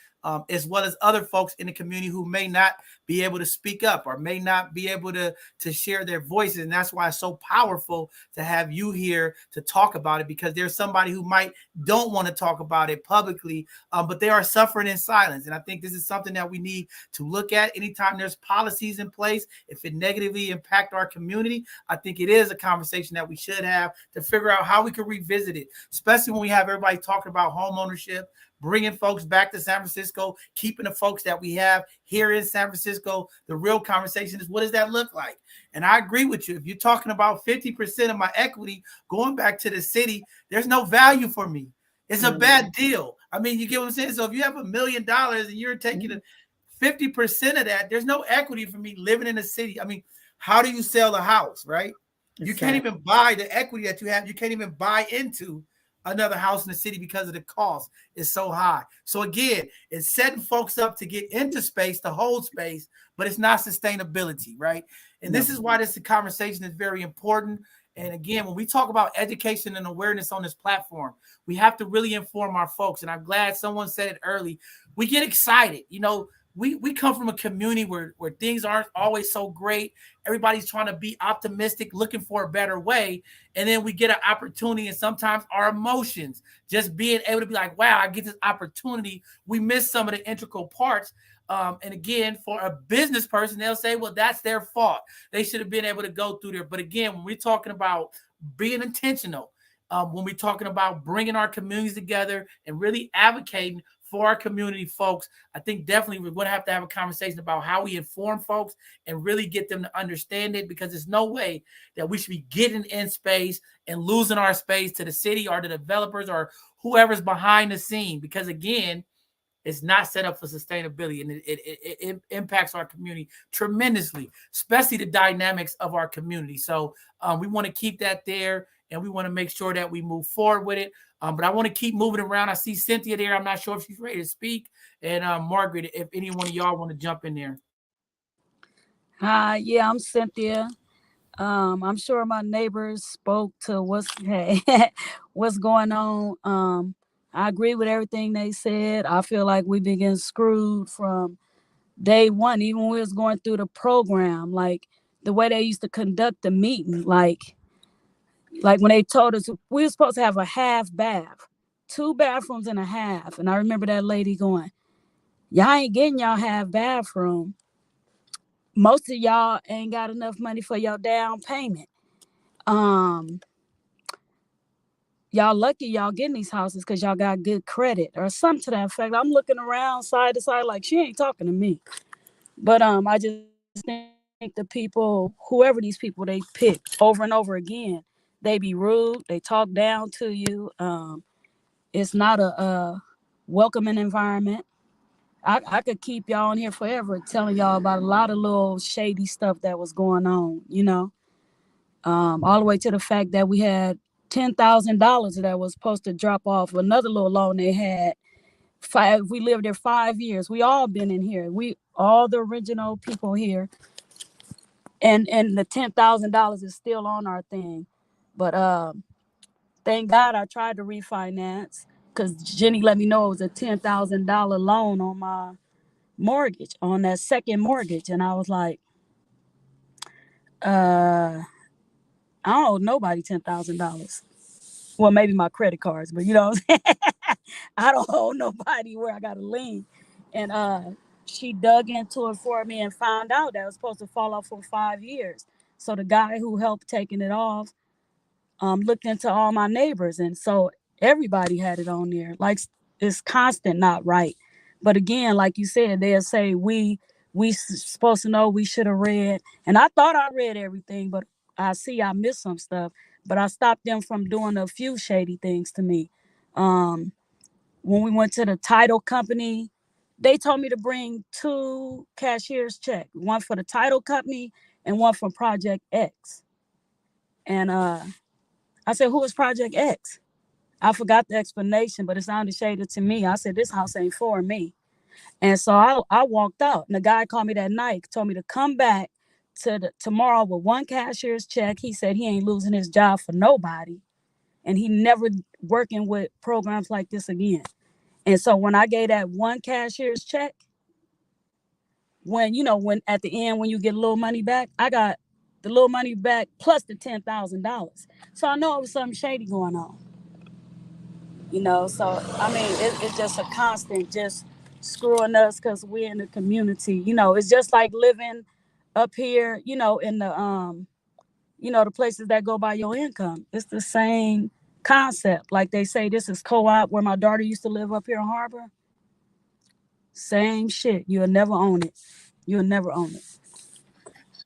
as well as other folks in the community who may not be able to speak up or may not be able to share their voices. And that's why it's so powerful to have you here to talk about it, because there's somebody who might don't want to talk about it publicly, but they are suffering in silence. And I think this is something that we need to look at anytime there's policies in place. If it negatively impact our community, I think it is a conversation that we should have to figure out how we can revisit it, especially when we have everybody talking about home ownership, bringing folks back to San Francisco, keeping the folks that we have here in San Francisco. The real conversation is, what does that look like? And I agree with you. If you're talking about 50% of my equity going back to the city, there's no value for me. It's a bad deal. I mean, you get what I'm saying? So if you have $1 million and you're taking 50% of that, there's no equity for me living in the city. I mean, how do you sell a house, right? it's You can't sad. even buy the equity that you have. You can't even buy into another house in the city because of the cost is so high. So again, it's setting folks up to get into space, to hold space, but it's not sustainability, right? And this is why this conversation is very important. And again, when we talk about education and awareness on this platform, we have to really inform our folks. And I'm glad someone said it early. We get excited. We come from a community where things aren't always so great. Everybody's trying to be optimistic, looking for a better way. And then we get an opportunity, and sometimes our emotions, just being able to be like, wow, I get this opportunity. We miss some of the integral parts. And again, for a business person, they'll say, well, that's their fault. They should have been able to go through there. But again, when we're talking about being intentional, when we're talking about bringing our communities together and really advocating for our community folks, I think definitely we're going to have a conversation about how we inform folks and really get them to understand it, because there's no way that we should be getting in space and losing our space to the city or the developers or whoever's behind the scene, because again, it's not set up for sustainability, and it impacts our community tremendously, especially the dynamics of our community. So we want to keep that there, and we want to make sure that we move forward with it. But I want to keep moving around. I see Cynthia there. I'm not sure if she's ready to speak. And Margaret, if any one of y'all want to jump in there. Hi, yeah, I'm Cynthia. I'm sure my neighbors spoke to what's going on. I agree with everything they said. I feel like we've been getting screwed from day one, even when we was going through the program. Like the way they used to conduct the meeting, like when they told us we were supposed to have a half bath, 2 bathrooms and a half. And I remember that lady going, y'all ain't getting y'all half bathroom. Most of y'all ain't got enough money for your down payment. Um, y'all lucky y'all getting these houses because y'all got good credit or something to that effect. I'm looking around side to side like she ain't talking to me. But I just think the people, whoever these people they pick over and over again, they be rude, they talk down to you. It's not a welcoming environment. I could keep y'all in here forever telling y'all about a lot of little shady stuff that was going on, all the way to the fact that we had $10,000 that was supposed to drop off another little loan they had. We lived there 5 years. We all been in here. We all the original people here, and the $10,000 is still on our thing. But thank God I tried to refinance because Jenny let me know it was a $10,000 loan on my mortgage, on that second mortgage, and I was like, I don't owe nobody $10,000. Well, maybe my credit cards, but you know what I'm saying? I don't owe nobody where I got a lien. And she dug into it for me and found out that it was supposed to fall off for 5 years. So the guy who helped taking it off looked into all my neighbors. And so everybody had it on there. Like, it's constant, not right. But again, like you said, they'll say we supposed to know, we should have read. And I thought I read everything, but I see I missed some stuff. But I stopped them from doing a few shady things to me. When we went to the title company, they told me to bring 2 cashier's check, one for the title company and one from Project X. And I said, who is Project X? I forgot the explanation, but it sounded shady to me. I said, this house ain't for me. And so I walked out. And the guy called me that night, told me to come back tomorrow with 1 cashier's check. He said he ain't losing his job for nobody. And he never working with programs like this again. And so when I gave that 1 cashier's check, when at the end, when you get a little money back, I got the little money back plus the $10,000. So I know it was something shady going on. So I mean, it's just a constant just screwing us because we're in the community. It's just like living up here, in the the places that go by your income. It's the same concept. Like they say, this is co-op where my daughter used to live up here in Harbor. Same shit. You'll never own it. You'll never own it.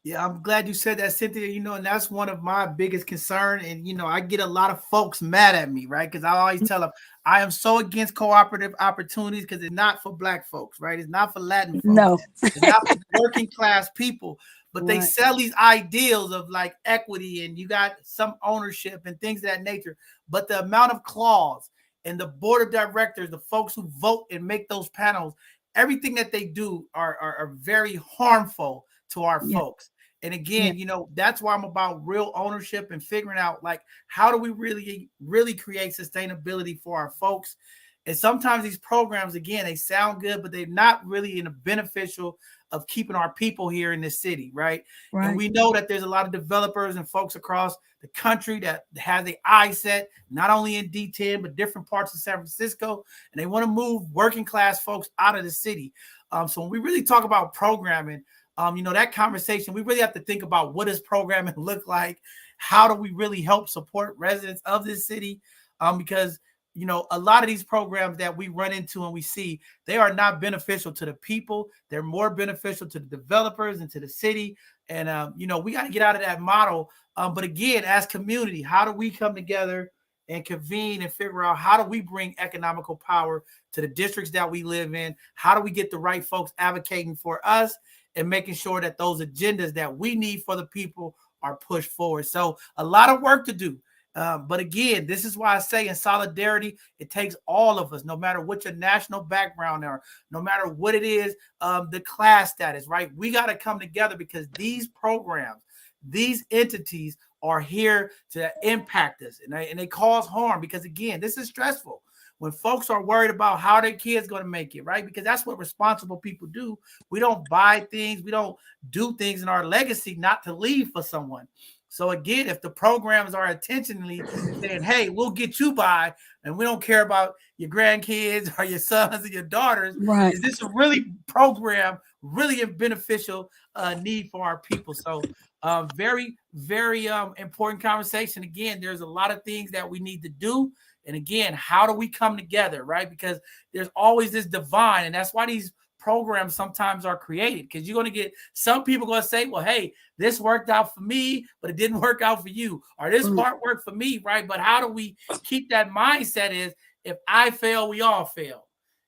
Yeah, I'm glad you said that, Cynthia. And that's one of my biggest concerns. And, I get a lot of folks mad at me, right? Because I always tell them I am so against cooperative opportunities because it's not for Black folks, right? It's not for Latin folks. No. It's not for working class people. But they sell these ideals of like equity and you got some ownership and things of that nature. But the amount of clause and the board of directors, the folks who vote and make those panels, everything that they do are very harmful to our folks. And again, that's why I'm about real ownership and figuring out like, how do we really, really create sustainability for our folks? And sometimes these programs, again, they sound good, but they're not really in a beneficial of keeping our people here in this city, right? And we know that there's a lot of developers and folks across the country that has their eye set, not only in D10, but different parts of San Francisco, and they want to move working class folks out of the city. So when we really talk about programming, that conversation, we really have to think about what does programming look like? How do we really help support residents of this city? Because a lot of these programs that we run into and we see, they are not beneficial to the people. They're more beneficial to the developers and to the city. And, we got to get out of that model. But again, as community, how do we come together and convene and figure out how do we bring economical power to the districts that we live in? How do we get the right folks advocating for us and making sure that those agendas that we need for the people are pushed forward? So a lot of work to do. But again, this is why I say in solidarity, it takes all of us, no matter what your national background are, no matter what it is, the class status, right? We got to come together because these programs, these entities are here to impact us and they cause harm because, again, this is stressful. When folks are worried about how their kids going to make it, right? Because that's what responsible people do. We don't buy things. We don't do things in our legacy not to leave for someone. So again, if the programs are intentionally saying, hey, we'll get you by, and we don't care about your grandkids or your sons and your daughters, right? Is this a really program, really a beneficial need for our people? So very, very important conversation. Again, there's a lot of things that we need to do. And again, how do we come together, right? Because there's always this divide, and that's why these programs sometimes are created, because you're going to get some people going to say, well, hey, this worked out for me, but it didn't work out for you, or this part worked for me, right? But how do we keep that mindset is if I fail, we all fail.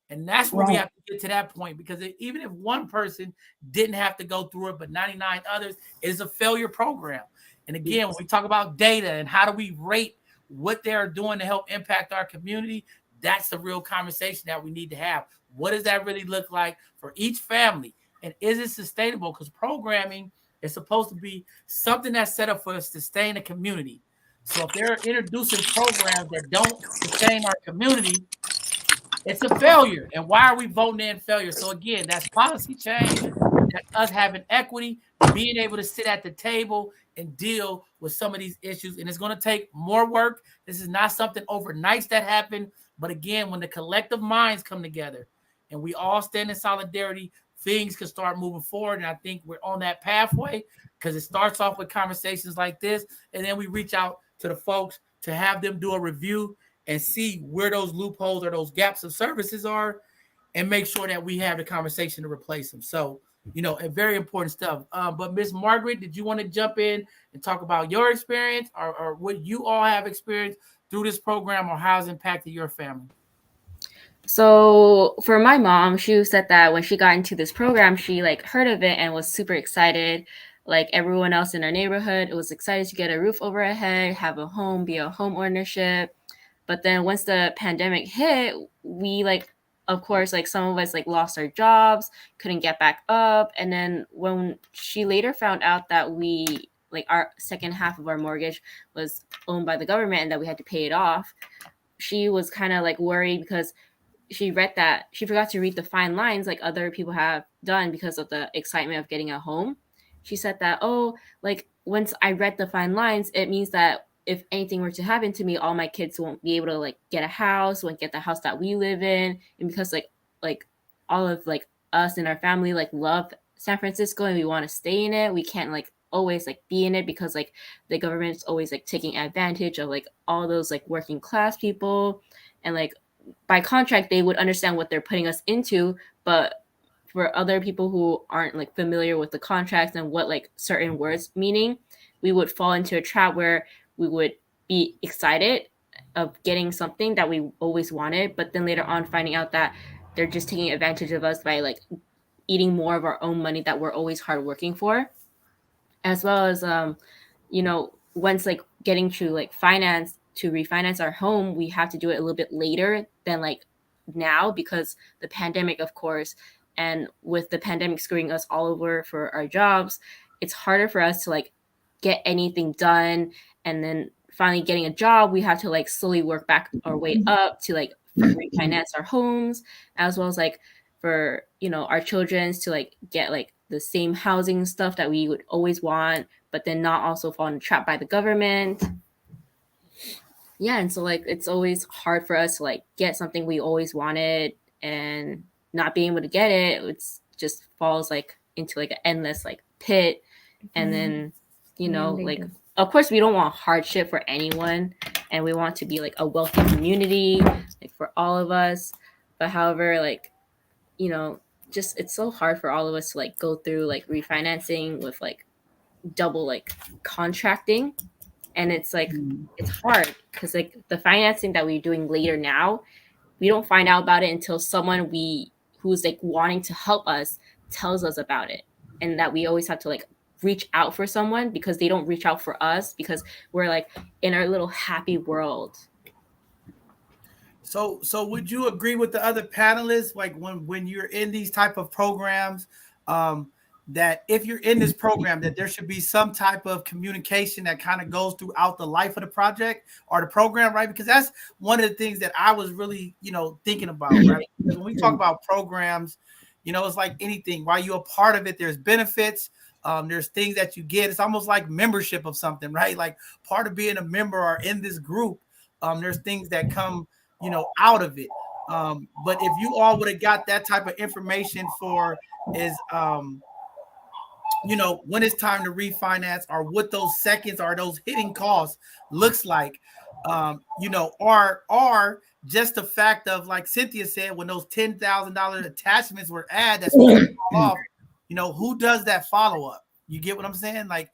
And that's where we have to get to that point, because even if one person didn't have to go through it, but 99 others, is a failure program. And again, when we talk about data and how do we rate what they're doing to help impact our community, that's the real conversation that we need to have. What does that really look like for each family? And is it sustainable? Because programming is supposed to be something that's set up for us to sustain a community. So if they're introducing programs that don't sustain our community, it's a failure. And why are we voting in failure? So again, that's policy change, that's us having equity, being able to sit at the table and deal with some of these issues. And it's going to take more work. This is not something overnight that happened. But again, when the collective minds come together and we all stand in solidarity, things can start moving forward. And I think we're on that pathway, because it starts off with conversations like this. And then we reach out to the folks to have them do a review and see where those loopholes or those gaps of services are, and make sure that we have the conversation to replace them. So, a very important stuff. But Miss Margaret, did you want to jump in and talk about your experience, or what you all have experienced through this program, or how it's impacted your family? So for my mom, she said that when she got into this program, she like heard of it and was super excited. Like everyone else in our neighborhood, it was excited to get a roof over her head, have a home, be a home ownership. But then once the pandemic hit, we like, of course, like some of us like lost our jobs, couldn't get back up. And then when she later found out that we like our second half of our mortgage was owned by the government and that we had to pay it off, she was kind of like worried, because she read that she forgot to read the fine lines like other people have done because of the excitement of getting a home. She said that, oh, like once I read the fine lines, it means that if anything were to happen to me, all my kids won't be able to like get a house, won't get the house that we live in. And because like all of like us and our family like love San Francisco and we want to stay in it, we can't like always like be in it, because like the government's always like taking advantage of like all those like working class people. And like by contract, they would understand what they're putting us into, but for other people who aren't like familiar with the contracts and what like certain words meaning, we would fall into a trap where we would be excited of getting something that we always wanted, but then later on finding out that they're just taking advantage of us by like eating more of our own money that we're always hard working for. As well as once like getting to like finance to refinance our home, we have to do it a little bit later than like now, because the pandemic, of course, and with the pandemic screwing us all over for our jobs, it's harder for us to like get anything done. And then finally getting a job, we have to like slowly work back our way up to like refinance our homes, as well as like for our children's to like get like the same housing stuff that we would always want, but then not also fall trapped by the government. Yeah, and so like it's always hard for us to like get something we always wanted, and not being able to get it, it's just falls like into like an endless like pit. And then like of course we don't want hardship for anyone, and we want to be like a wealthy community like for all of us. But however, like just it's so hard for all of us to like go through like refinancing with like double like contracting. And it's like it's hard because like the financing that we're doing later now, we don't find out about it until someone who's like wanting to help us tells us about it. And that we always have to like reach out for someone, because they don't reach out for us because we're like in our little happy world. So would you agree with the other panelists, like when you're in these type of programs, that if you're in this program, that there should be some type of communication that kind of goes throughout the life of the project or the program, right? Because that's one of the things that I was really, thinking about, right? Because when we talk about programs, it's like anything. While you're a part of it, there's benefits. There's things that you get. It's almost like membership of something, right? Like part of being a member or in this group, there's things that come, out of it. But if you all would have got that type of information when it's time to refinance, or what those seconds or those hitting costs looks like, or just the fact of, like Cynthia said, when those $10,000 attachments were added, that's off, who does that follow-up? You get what I'm saying? Like,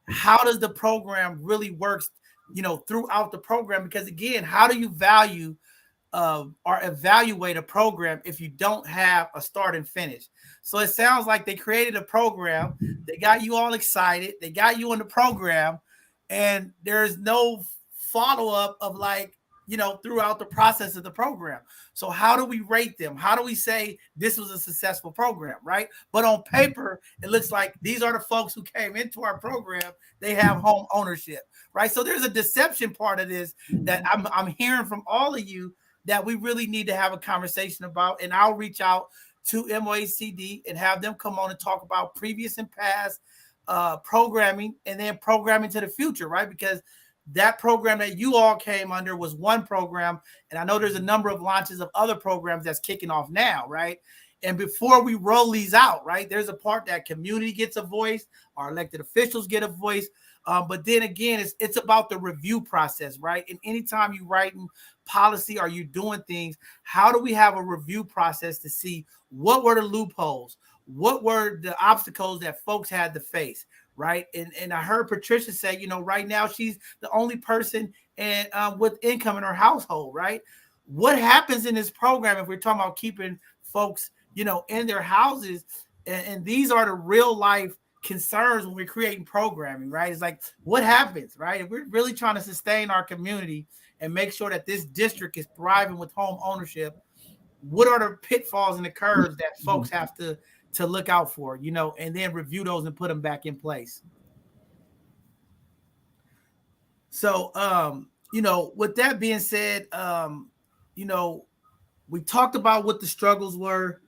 how does the program really works, throughout the program? Because again, how do you value or evaluate a program if you don't have a start and finish? So it sounds like they created a program, they got you all excited, they got you in the program, and there's no follow-up of like, throughout the process of the program. So how do we rate them? How do we say this was a successful program, right? But on paper, it looks like these are the folks who came into our program. They have home ownership, right? So there's a deception part of this that I'm hearing from all of you that we really need to have a conversation about. And I'll reach out to MOACD and have them come on and talk about previous and past programming, and then programming to the future, right? Because that program that you all came under was one program, and I know there's a number of launches of other programs that's kicking off now, right? And before we roll these out, right, there's a part that community gets a voice, our elected officials get a voice, but then again, it's about the review process, right? And anytime you writing policy or you doing things, how do we have a review process to see what were the loopholes, what were the obstacles that folks had to face, right? And I heard Patricia say, right now she's the only person and with income in her household, right? What happens in this program if we're talking about keeping folks, in their houses? And these are the real life concerns when we're creating programming, right? It's like, what happens, right? If we're really trying to sustain our community and make sure that this district is thriving with home ownership, what are the pitfalls and the curves that folks have to look out for, and then review those and put them back in place. So, with that being said, we talked about what the struggles were.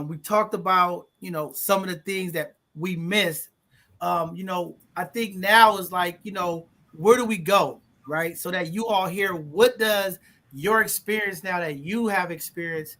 We talked about, some of the things that we missed. I think now is like, where do we go, right? So that you all hear, what does your experience now that you have experienced,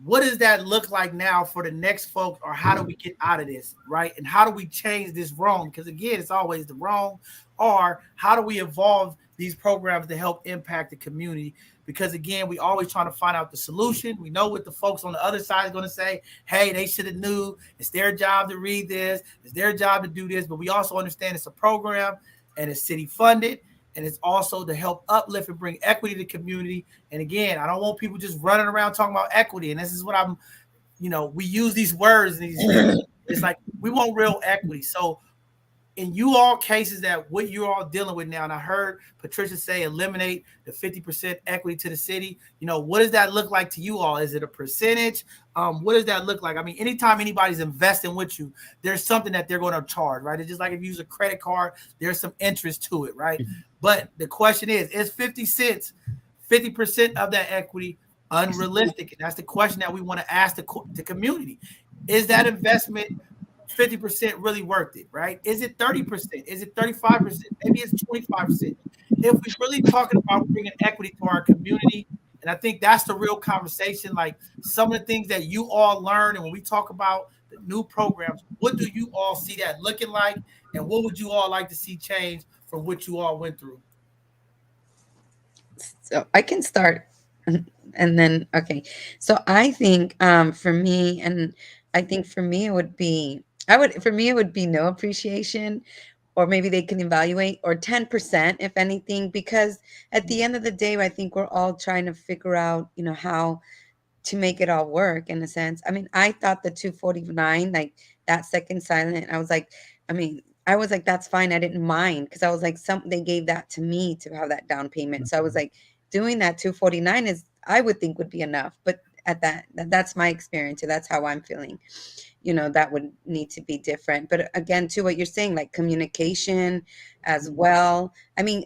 what does that look like now for the next folks, or how do we get out of this, right? And how do we change this wrong? Because again, it's always the wrong. Or how do we evolve these programs to help impact the community? Because again, we always trying to find out the solution. We know what the folks on the other side is going to say. Hey, they should have knew. It's their job to read this. It's their job to do this. But we also understand it's a program and it's city funded. And it's also to help uplift and bring equity to the community. And again, I don't want people just running around talking about equity. And this is what I'm, we use these words. And it's like, we want real equity. So in you all cases that what you're all dealing with now, and I heard Patricia say eliminate the 50% equity to the city, what does that look like to you all? Is it a percentage? What does that look like? I mean, anytime anybody's investing with you, there's something that they're going to charge, right? It's just like if you use a credit card, there's some interest to it, right? But the question is 50 cents, 50% of that equity unrealistic? And that's the question that we want to ask the community. Is that investment 50% really worth it, right? Is it 30%? Is it 35%? Maybe it's 25%. If we're really talking about bringing equity to our community, and I think that's the real conversation, like some of the things that you all learn, and when we talk about the new programs, what do you all see that looking like, and what would you all like to see change from what you all went through? So I can start, and then, okay. So I think for me, and I think for me, it would be, it would be no appreciation, or maybe they can evaluate, or 10%, if anything, because at the end of the day, I think we're all trying to figure out, how to make it all work in a sense. I mean, I thought the 249, like that second silent, I was like, that's fine. I didn't mind, because I was like, they gave that to me to have that down payment. So I was like, doing that 249 is, I would think, would be enough. But that's my experience. So that's how I'm feeling. That would need to be different. But again, to what you're saying, like communication as well. I mean,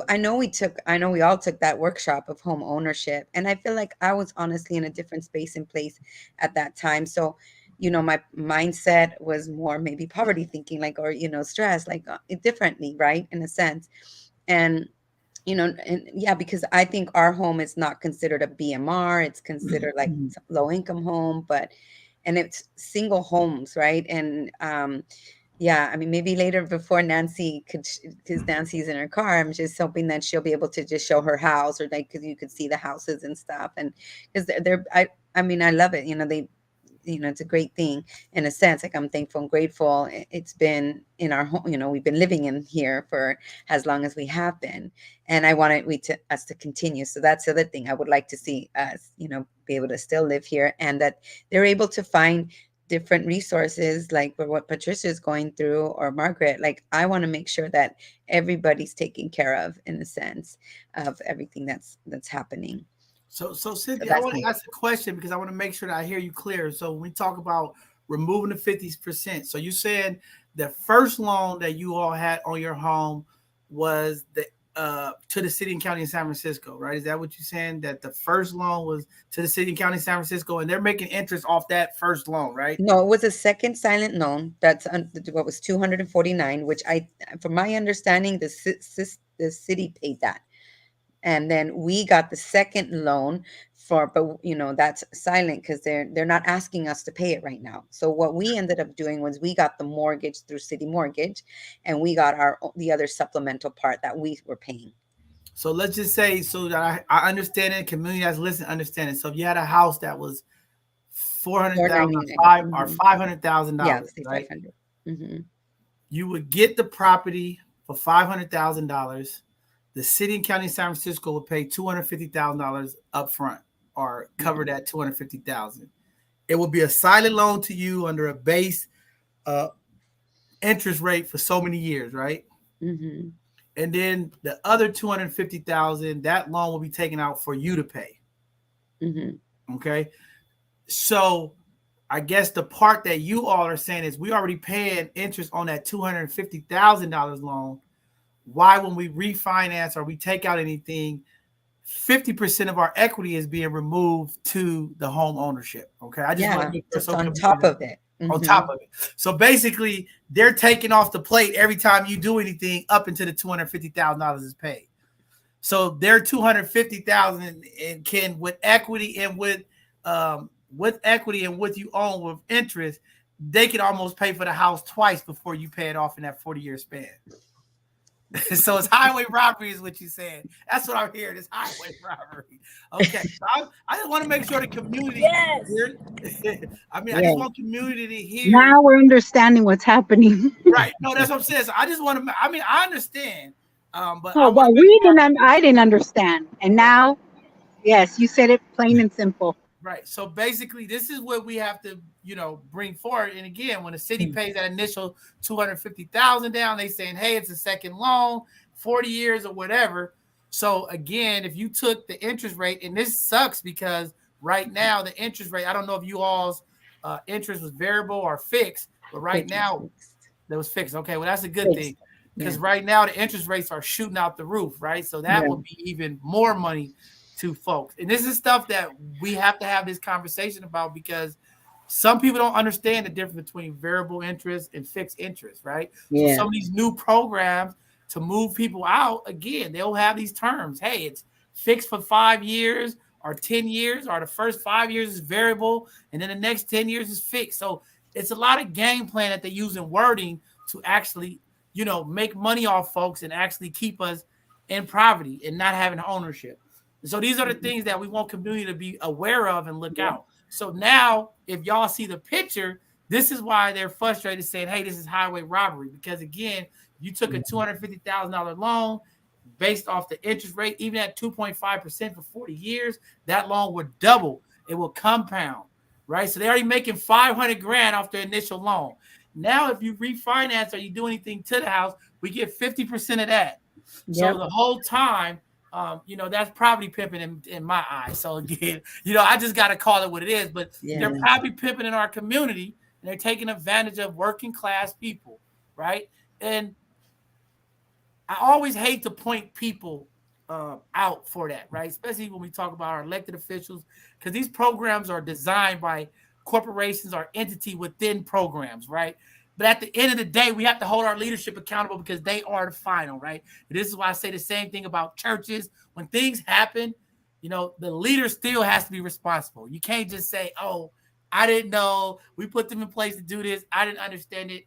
I know we all took that workshop of home ownership, and I feel like I was honestly in a different space and place at that time. So, my mindset was more maybe poverty thinking, like, or, stress, like differently, right? In a sense. And, and yeah, because I think our home is not considered a BMR. It's considered like low income home, and it's single homes, right? And yeah, I mean, maybe later before Nancy because Nancy's in her car, I'm just hoping that she'll be able to just show her house, or like, because you could see the houses and stuff, and because I mean, I love it. It's a great thing in a sense. Like, I'm thankful and grateful. It's been in our home, we've been living in here for as long as we have been. And I wanted us to continue. So that's the other thing I would like to see us, be able to still live here, and that they're able to find different resources, like what Patricia's going through, or Margaret, like I want to make sure that everybody's taken care of in the sense of everything that's happening. So So Cynthia, I that's want my to ask a question because I want to make sure that I hear you clear. So when we talk about removing the 50%, so you said the first loan that you all had on your home was the to the city and county of San Francisco, right? Is that what you're saying? That the first loan was to the city and county of San Francisco, and they're making interest off that first loan, right? No, it was a second silent loan. That's what was 249, which from my understanding, the city paid that. And then we got the second loan but that's silent because they're not asking us to pay it right now. So what we ended up doing was we got the mortgage through City Mortgage, and we got the other supplemental part that we were paying. So let's just say, so that I understand it, community that's listening understand it. So if you had a house that was 400,000 or $500,000, Yeah, say right? 500. Mm-hmm. You would get the property for $500,000. The city and county of San Francisco would pay $250,000 up front, or cover that $250,000. It would be a silent loan to you under a base interest rate for so many years, right? Mm-hmm. And then the other $250,000, that loan will be taken out for you to pay. Mm-hmm. Okay. So I guess the part that you all are saying is we already paying interest on that $250,000 loan. Why, when we refinance or we take out anything, 50% of our equity is being removed to the home ownership. Okay. I just want to make sure just on top of it. Mm-hmm. On top of it. So basically, they're taking off the plate every time you do anything up until the $250,000 is paid. So their $250,000 and can, with equity and with what you own with interest, they can almost pay for the house twice before you pay it off in that 40-year span. So it's highway robbery is what you said. That's what I'm hearing. It's highway robbery. Okay. So I just want to make sure the community. Yes. I just want community to hear. Now we're understanding what's happening. Right. No, that's what I'm saying. So I just want to. I understand. But I didn't understand, and now, yes, you said it plain and simple. Right. So basically, this is what we have to, bring forward. And again, when the city pays that initial $250,000 down, they saying, hey, it's a second loan, 40 years or whatever. So again, if you took the interest rate, and this sucks because right now the interest rate, I don't know if you all's interest was variable or fixed, but right now that was fixed. Okay, well, that's a good thing because right now the interest rates are shooting out the roof, right? So that would be even more money to folks. And this is stuff that we have to have this conversation about because some people don't understand the difference between variable interest and fixed interest, right? So some of these new programs to move people out, again, they'll have these terms. Hey, it's fixed for 5 years or 10 years, or the first 5 years is variable, and then the next 10 years is fixed. So it's a lot of game plan that they use in wording to actually, make money off folks and actually keep us in poverty and not having ownership. So these are the things that we want community to be aware of and look out. So now, if y'all see the picture, this is why they're frustrated, saying, hey, this is highway robbery. Because again, you took a $250,000 loan based off the interest rate, even at 2.5% for 40 years, that loan would double. It will compound, right? So they're already making $500,000 off their initial loan. Now, if you refinance or you do anything to the house, we get 50% of that. So the whole time, that's property pimping in my eyes. So again, I just got to call it what it is. But they're property pimping in our community, and they're taking advantage of working class people, right? And I always hate to point people out for that, right? Especially when we talk about our elected officials, because these programs are designed by corporations or entity within programs, right? But at the end of the day, we have to hold our leadership accountable because they are the final, right? And this is why I say the same thing about churches. When things happen, the leader still has to be responsible. You can't just say, oh, I didn't know. We put them in place to do this. I didn't understand it.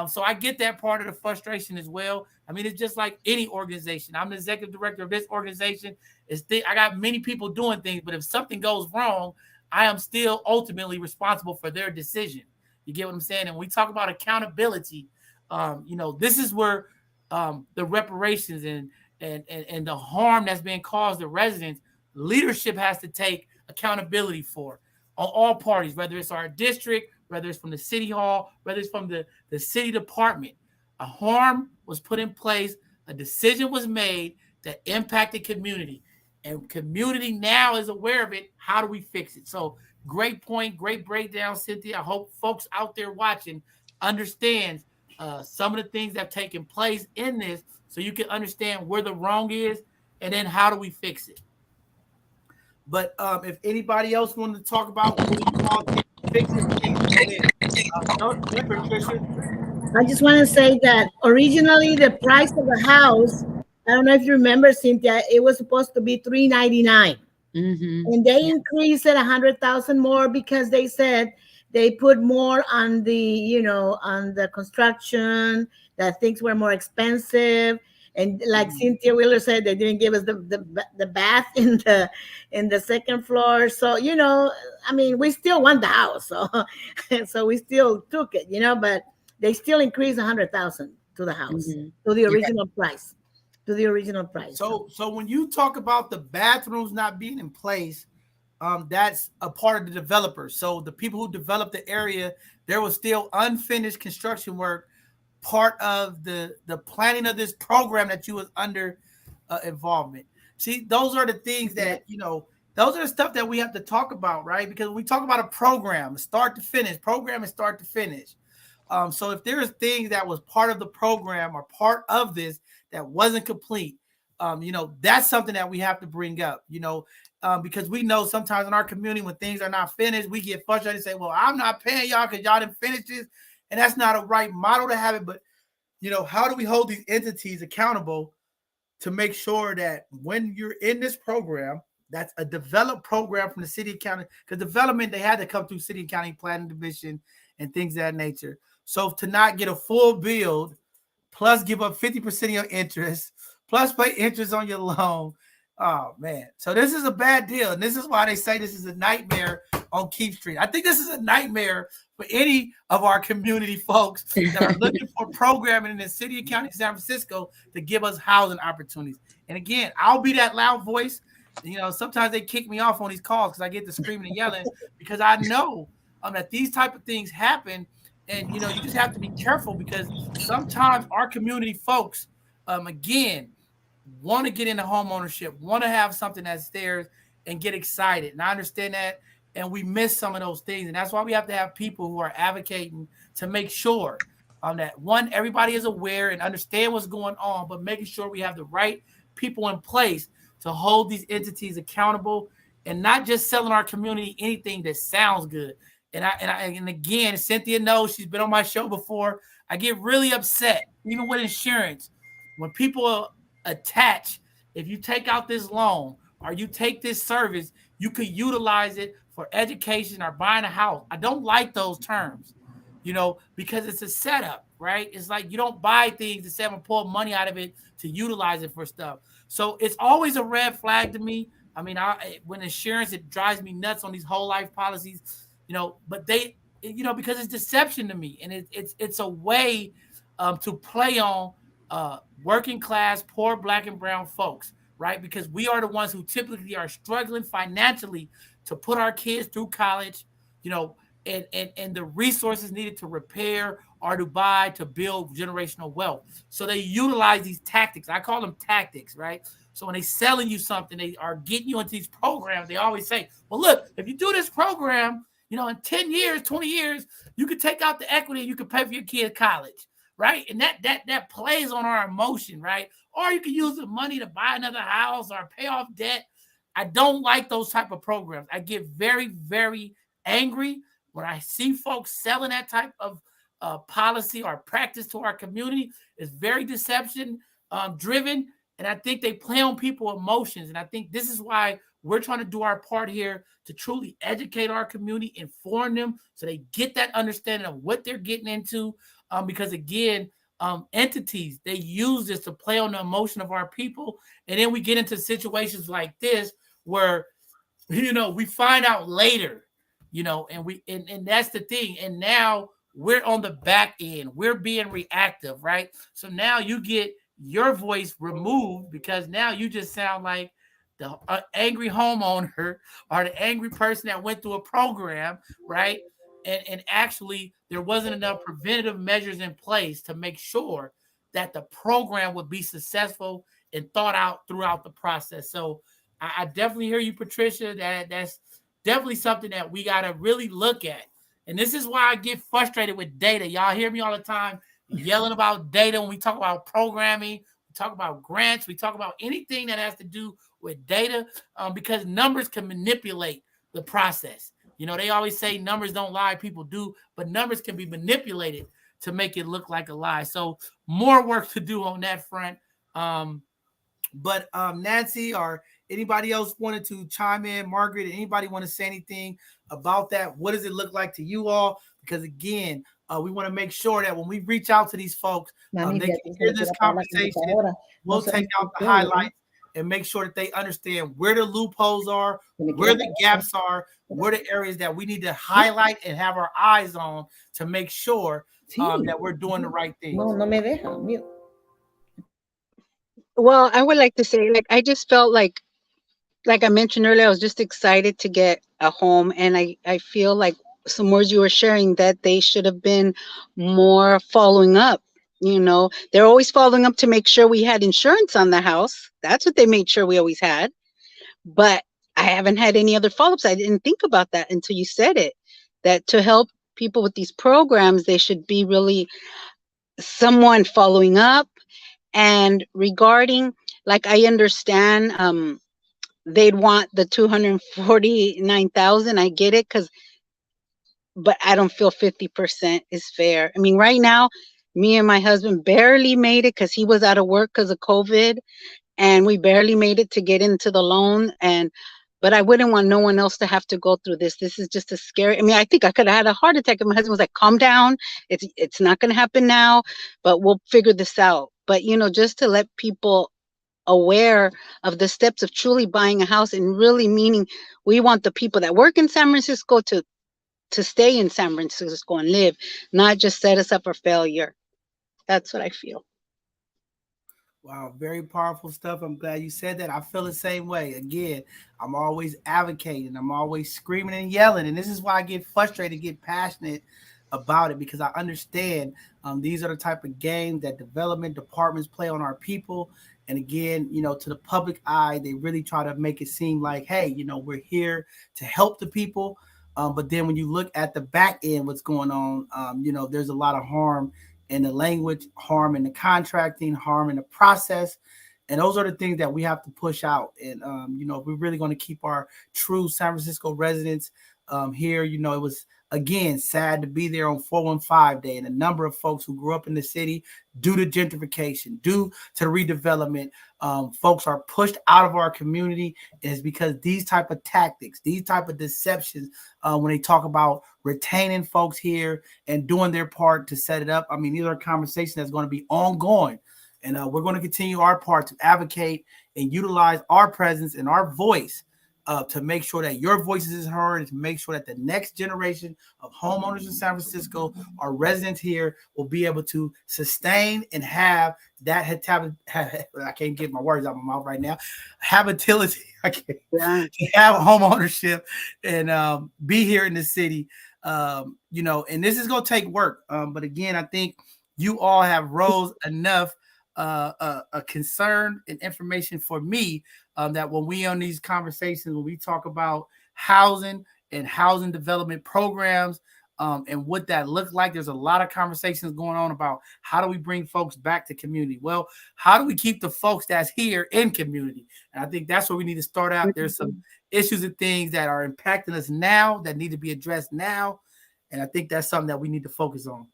So I get that part of the frustration as well. I mean, it's just like any organization. I'm the executive director of this organization. I got many people doing things, but if something goes wrong, I am still ultimately responsible for their decision. You get what I'm saying? And when we talk about accountability, this is where the reparations and the harm that's being caused to residents, leadership has to take accountability for on all parties, whether it's our district, whether it's from the city hall, whether it's from the city department. A harm was put in place, a decision was made that impacted community. And community now is aware of it. How do we fix it? So great point, great breakdown, Cynthia. I hope folks out there watching understands some of the things that have taken place in this so you can understand where the wrong is and then how do we fix it. But if anybody else wanted to talk about what you all did to fix it, please go ahead. Go ahead, Patricia. I just want to say that originally the price of the house, I don't know if you remember, Cynthia, it was supposed to be $399. And they increased it 100,000 more because they said they put more on the, on the construction, that things were more expensive. And like Cynthia Wheeler said, they didn't give us the bath in the second floor. So, I mean, we still want the house. So, so we still took it, but they still increased 100,000 to the house, to the original price. To the original price. So when you talk about the bathrooms not being in place, that's a part of the developers. So the people who developed the area, there was still unfinished construction work, part of the planning of this program that you was under involvement. See, those are the things that, those are the stuff that we have to talk about, right? Because when we talk about a program, start to finish, program is start to finish. So if there's things that was part of the program or part of this that wasn't complete, that's something that we have to bring up, because we know sometimes in our community when things are not finished, we get frustrated and say, well, I'm not paying y'all because y'all didn't finish this. And that's not a right model to have it. But, how do we hold these entities accountable to make sure that when you're in this program, that's a developed program from the city and county, because development, they had to come through city and county planning division and things of that nature. So to not get a full build, plus give up 50% of your interest, plus pay interest on your loan. Oh, man. So this is a bad deal. And this is why they say this is a nightmare on Keith Street. I think this is a nightmare for any of our community folks that are looking for programming in the city and county of San Francisco to give us housing opportunities. And again, I'll be that loud voice. Sometimes they kick me off on these calls because I get to screaming and yelling because I know that these type of things happen. And, you just have to be careful because sometimes our community folks, again, want to get into home ownership, want to have something that's theirs and get excited. And I understand that. And we miss some of those things. And that's why we have to have people who are advocating to make sure that, one, everybody is aware and understand what's going on, but making sure we have the right people in place to hold these entities accountable and not just selling our community anything that sounds good. And again, Cynthia knows, she's been on my show before. I get really upset, even with insurance, when people attach, if you take out this loan or you take this service, you could utilize it for education or buying a house. I don't like those terms, because it's a setup, right? It's like you don't buy things to say I'm gonna pull money out of it to utilize it for stuff. So it's always a red flag to me. I mean, when insurance, it drives me nuts on these whole life policies. But they, because it's deception to me, and it's a way to play on working class, poor Black and brown folks, right? Because we are the ones who typically are struggling financially to put our kids through college, and the resources needed to repair or to buy to build generational wealth. So they utilize these tactics. I call them tactics, right? So when they selling you something, they are getting you into these programs. They always say, well, look, if you do this program, in 10 years, 20 years, you could take out the equity and you could pay for your kid's college, right? And that plays on our emotion, right? Or you can use the money to buy another house or pay off debt. I don't like those type of programs. I get very, very angry when I see folks selling that type of policy or practice to our community. It's very deception driven. And I think they play on people's emotions. And I think this is why we're trying to do our part here to truly educate our community, inform them so they get that understanding of what they're getting into. Because again, entities, they use this to play on the emotion of our people. And then we get into situations like this where, we find out later, and that's the thing. And now we're on the back end. We're being reactive, right? So now you get your voice removed because now you just sound like the angry homeowner or the angry person that went through a program, right? and actually there wasn't enough preventative measures in place to make sure that the program would be successful and thought out throughout the process. So I definitely hear you, Patricia. That's definitely something that we got to really look at. And this is why I get frustrated with data. Y'all hear me all the time yelling about data when we talk about programming, we talk about grants, we talk about anything that has to do with data, because numbers can manipulate the process. You know, they always say numbers don't lie, people do, but numbers can be manipulated to make it look like a lie. So more work to do on that front. But Nancy or anybody else wanted to chime in, Margaret, anybody want to say anything about that? What does it look like to you all? Because again, we want to make sure that when we reach out to these folks, Mami, they can Beatriz, hear le this quiero apagar la conversation. computadora. No We'll se take out the escuchó, ¿verdad? highlights and make sure that they understand where the loopholes are, Se le where quiero the apagar. gaps are, where the areas that we need to highlight and have our eyes on to make sure Sí. that we're doing the right things. No, no me deja. Mute. Well, I would like to say, like, I just felt like I mentioned earlier, I was just excited to get a home. And I feel like some words you were sharing that they should have been more following up. You know, they're always following up to make sure we had insurance on the house. That's what they made sure we always had. But I haven't had any other follow ups. I didn't think about that until you said it, that to help people with these programs, they should be really someone following up. And regarding, like, I understand, they'd want the 249,000. I get it, but I don't feel 50% is fair. I mean, right now, me and my husband barely made it because he was out of work because of COVID, and we barely made it to get into the loan. But I wouldn't want no one else to have to go through this. This is just a scary. I mean, I think I could have had a heart attack if my husband was like, "Calm down. It's not going to happen now, but we'll figure this out." But just to let people aware of the steps of truly buying a house, and really meaning we want the people that work in San Francisco to stay in San Francisco and live, not just set us up for failure. That's what I feel. Wow, very powerful stuff. I'm glad you said that. I feel the same way. Again, I'm always advocating. I'm always screaming and yelling. And this is why I get frustrated, get passionate about it, because I understand these are the type of games that development departments play on our people. And again, to the public eye, they really try to make it seem like, hey, we're here to help the people. But then when you look at the back end, what's going on, there's a lot of harm in the language, harm in the contracting, harm in the process. And those are the things that we have to push out. And, if we're really going to keep our true San Francisco residents here, it was, again, sad to be there on 415 Day. And a number of folks who grew up in the city due to gentrification, due to redevelopment, folks are pushed out of our community. And it's because these type of tactics, these type of deceptions, when they talk about retaining folks here and doing their part to set it up. I mean, these are conversations that's going to be ongoing. And we're going to continue our part to advocate and utilize our presence and our voice to make sure that your voices is heard, and to make sure that the next generation of homeowners in San Francisco, our residents here, will be able to sustain and have that I can't get my words out of my mouth right now. Habitability. I can't have home ownership and be here in the city. And this is going to take work. But again, I think you all have rose enough a concern and information for me that when we on these conversations, when we talk about housing and housing development programs and what that looks like, there's a lot of conversations going on about how do we bring folks back to community? Well, how do we keep the folks that's here in community? And I think that's where we need to start out. There's some issues and things that are impacting us now that need to be addressed now. And I think that's something that we need to focus on.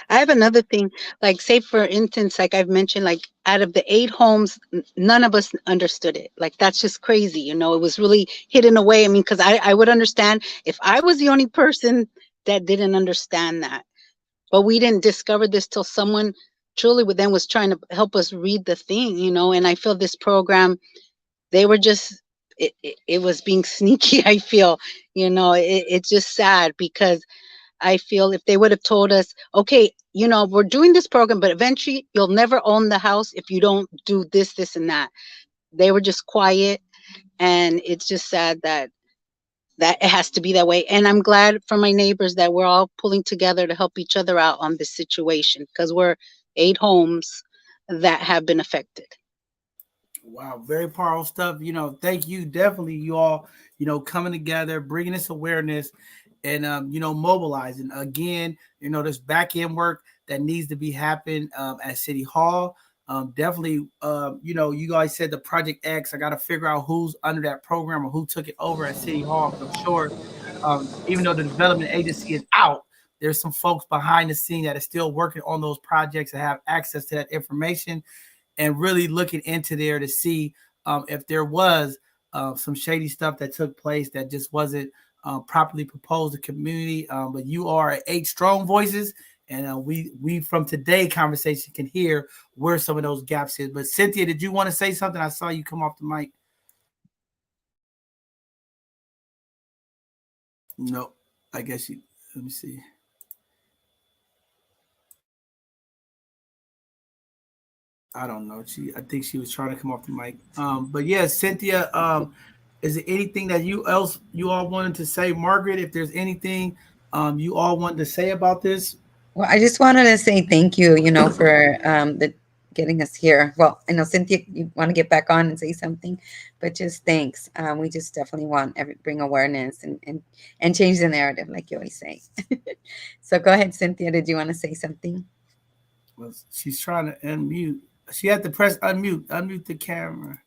I have another thing, like, say for instance, like I've mentioned, like out of the 8 homes, none of us understood it. Like, that's just crazy. It was really hidden away. I mean, because I would understand if I was the only person that didn't understand that. But we didn't discover this till someone truly then was trying to help us read the thing, and I feel this program, they were just, it was being sneaky. I feel, it's just sad, because I feel if they would have told us, okay, we're doing this program, but eventually you'll never own the house if you don't do this, and that. They were just quiet. And it's just sad that that it has to be that way. And I'm glad for my neighbors that we're all pulling together to help each other out on this situation, because we're 8 homes that have been affected. Wow, very powerful stuff. Thank you. Definitely, you all, coming together, bringing this awareness, and mobilizing again. There's back end work that needs to be happening at City Hall. Definitely, you guys said the Project X. I got to figure out who's under that program or who took it over at City Hall, because I'm sure, even though the development agency is out, there's some folks behind the scene that are still working on those projects and have access to that information, and really looking into there to see if there was some shady stuff that took place that just wasn't properly proposed to community. But you are 8 strong voices, and we from today conversation can hear where some of those gaps is. But Cynthia, did you want to say something? I saw you come off the mic. No, I guess you. Let me see. I don't know. I think she was trying to come off the mic. But yeah, Cynthia, is there anything that you all wanted to say? Margaret, if there's anything you all wanted to say about this? Well, I just wanted to say thank you, for the getting us here. Well, I know Cynthia, you want to get back on and say something, but just thanks. We just definitely want bring awareness and change the narrative, like you always say. So go ahead, Cynthia. Did you want to say something? Well, she's trying to unmute. She had to press unmute the camera,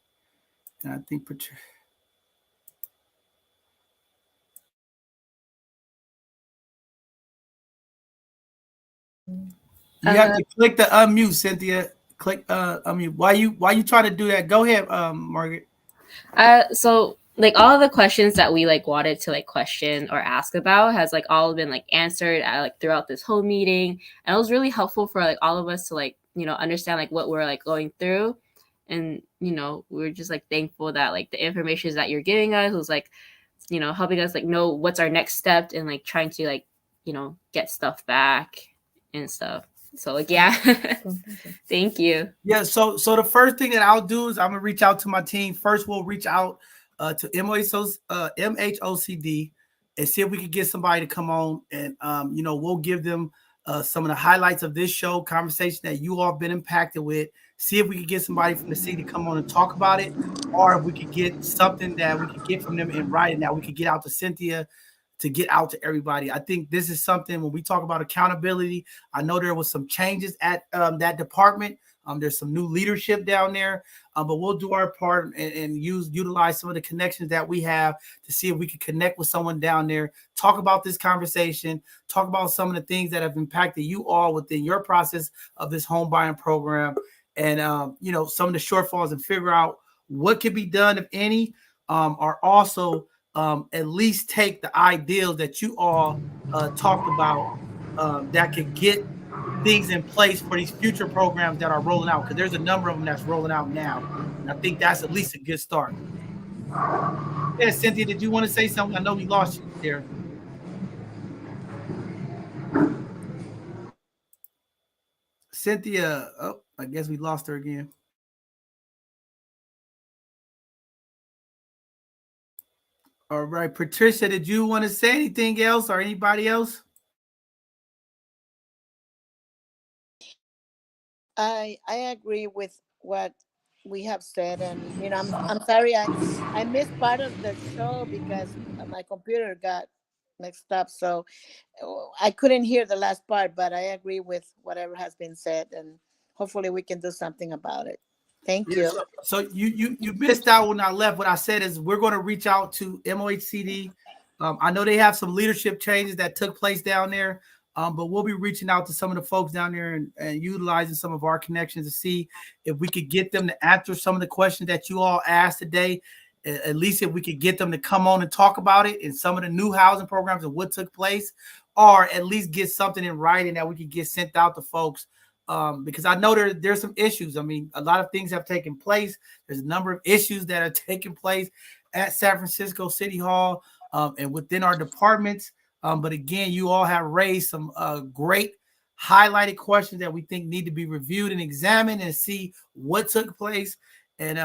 and I think Patricia. You have to click the unmute, Cynthia. Click unmute. Why you trying to do that? Go ahead, Margaret. So like all the questions that we like wanted to like question or ask about has like all been like answered like throughout this whole meeting, and it was really helpful for like all of us to like understand like what we're like going through, and we're just like thankful that like the information that you're giving us was like helping us like know what's our next step and like trying to like get stuff back and stuff. So like yeah. Thank you. Yeah, so the first thing that I'll do is I'm gonna reach out to my team. First, we'll reach out to MHOCD and see if we can get somebody to come on, and we'll give them some of the highlights of this show, conversation that you all have been impacted with. See if we can get somebody from the city to come on and talk about it, or if we could get something that we could get from them in writing that we could get out to Cynthia to get out to everybody. I think this is something when we talk about accountability. I know there was some changes at that department. There's some new leadership down there, but we'll do our part and utilize some of the connections that we have to see if we can connect with someone down there, talk about this conversation, talk about some of the things that have impacted you all within your process of this home buying program, and some of the shortfalls, and figure out what can be done, if any, are also at least take the ideals that you all talked about that could get things in place for these future programs that are rolling out, because there's a number of them that's rolling out now, and I think that's at least a good start. Yeah, Cynthia, did you want to say something? I know we lost you there. Cynthia, oh, I guess we lost her again. All right, Patricia, did you want to say anything else, or anybody else? I agree with what we have said, and I'm sorry I missed part of the show because my computer got mixed up, so I couldn't hear the last part. But I agree with whatever has been said, and hopefully we can do something about it. Thank you. So you missed out when I left. What I said is we're going to reach out to MOHCD. I know they have some leadership changes that took place down there, but we'll be reaching out to some of the folks down there and utilizing some of our connections to see if we could get them to answer some of the questions that you all asked today. At least if we could get them to come on and talk about it and some of the new housing programs and what took place, or at least get something in writing that we could get sent out to folks. Because I know there's some issues. I mean, a lot of things have taken place. There's a number of issues that are taking place at San Francisco City Hall and within our departments. But again, you all have raised some great highlighted questions that we think need to be reviewed and examined and see what took place, and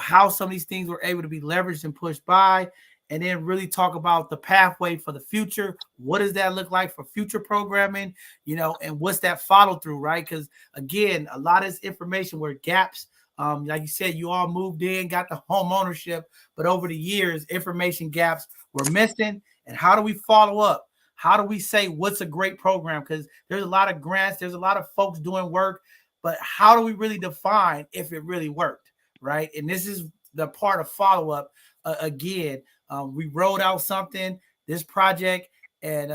how some of these things were able to be leveraged and pushed by. and then really talk about the pathway for the future. What does that look like for future programming, and what's that follow through, right? Because again, a lot of this information were gaps. Like you said, you all moved in, got the home ownership, but over the years, information gaps were missing. And how do we follow up? How do we say what's a great program? Because there's a lot of grants, there's a lot of folks doing work, but how do we really define if it really worked, right? And this is the part of follow up. Again, we rolled out something, this project, and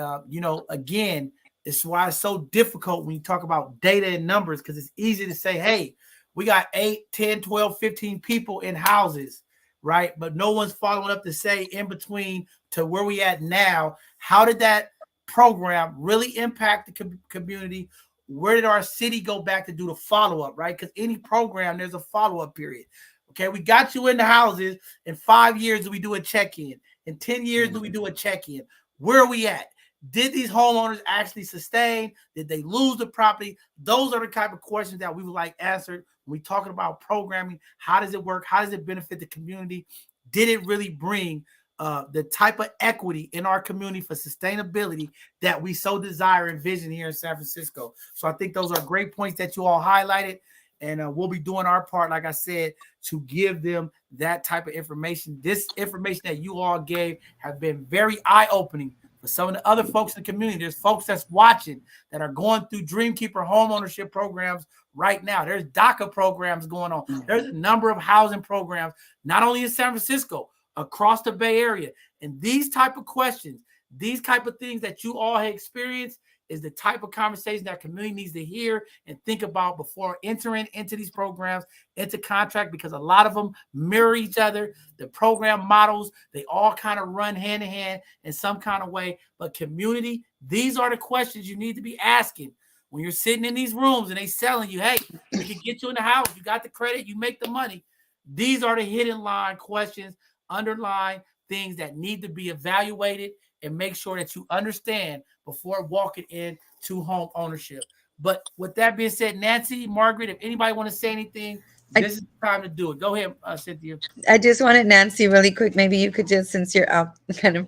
again, it's why it's so difficult when you talk about data and numbers, because it's easy to say, hey, we got 8, 10, 12, 15 people in houses, right? But no one's following up to say in between to where we at now, how did that program really impact the community? Where did our city go back to do the follow-up, right? Because any program, there's a follow-up period. Okay, we got you in the houses. In 5 years, do we do a check-in? In 10 years, do we do a check-in? Where are we at? Did these homeowners actually sustain? Did they lose the property? Those are the type of questions that we would like answered when we're talking about programming. How does it work? How does it benefit the community? Did it really bring the type of equity in our community for sustainability that we so desire and vision here in San Francisco? So I think those are great points that you all highlighted. And we'll be doing our part, like I said, to give them that type of information. This information that you all gave have been very eye-opening for some of the other folks in the community. There's folks that's watching that are going through Dreamkeeper home ownership programs right now. There's DACA programs going on. There's a number of housing programs, not only in San Francisco, across the Bay Area. And these type of questions, these type of things that you all have experienced is the type of conversation that community needs to hear and think about before entering into these programs, into contract, because a lot of them mirror each other. The program models, they all kind of run hand in hand in some kind of way. But community, these are the questions you need to be asking when you're sitting in these rooms and they selling you, hey, we can get you in the house. You got the credit, you make the money. These are the hidden line questions, underlying things that need to be evaluated and make sure that you understand before walking into home ownership. But with that being said, Nancy, Margaret, if anybody want to say anything, this is the time to do it. Go ahead, Cynthia. I just wanted Nancy really quick. Maybe you could just, since you're out,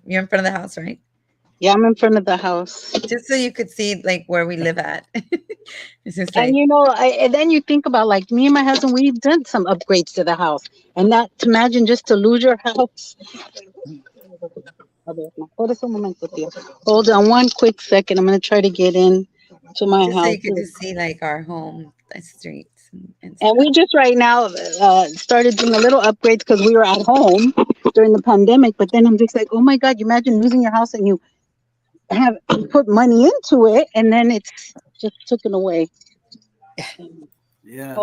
you're in front of the house, right? Yeah, I'm in front of the house. Just so you could see like where we live at. It's just like, And and then you think about, like, me and my husband, we've done some upgrades to the house, and that, to imagine just to lose your house. Hold on one quick second. I'm going to try to get in to my just house. so you could just see like our home, the streets. And we just right now started doing a little upgrades because we were at home during the pandemic. But then I'm just like, oh my God, you imagine losing your house and you have put money into it and then it's just taken away. Yeah,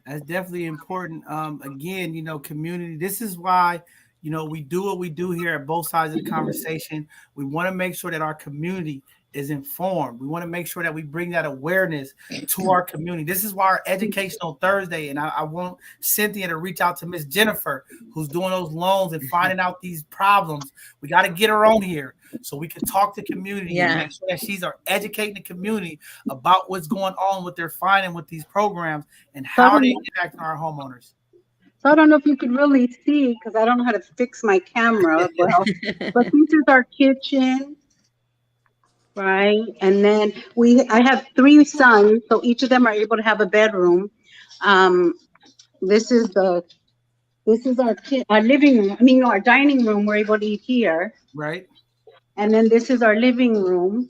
that's definitely important. Again, community, this is why, we do what we do here at both sides of the conversation. We want to make sure that our community is informed. We want to make sure that we bring that awareness to our community. This is why our Educational Thursday, and I want Cynthia to reach out to Miss Jennifer, who's doing those loans and finding out these problems. We got to get her on here so we can talk to community and make sure that she's educating the community about what's going on, what they're finding with these programs, and how are they impacting our homeowners. So I don't know if you could really see, because I don't know how to fix my camera well, but this is our kitchen. Right, and then I have 3 sons, so each of them are able to have a bedroom. This is our living room. I mean, our dining room. We're able to eat here. Right. And then this is our living room.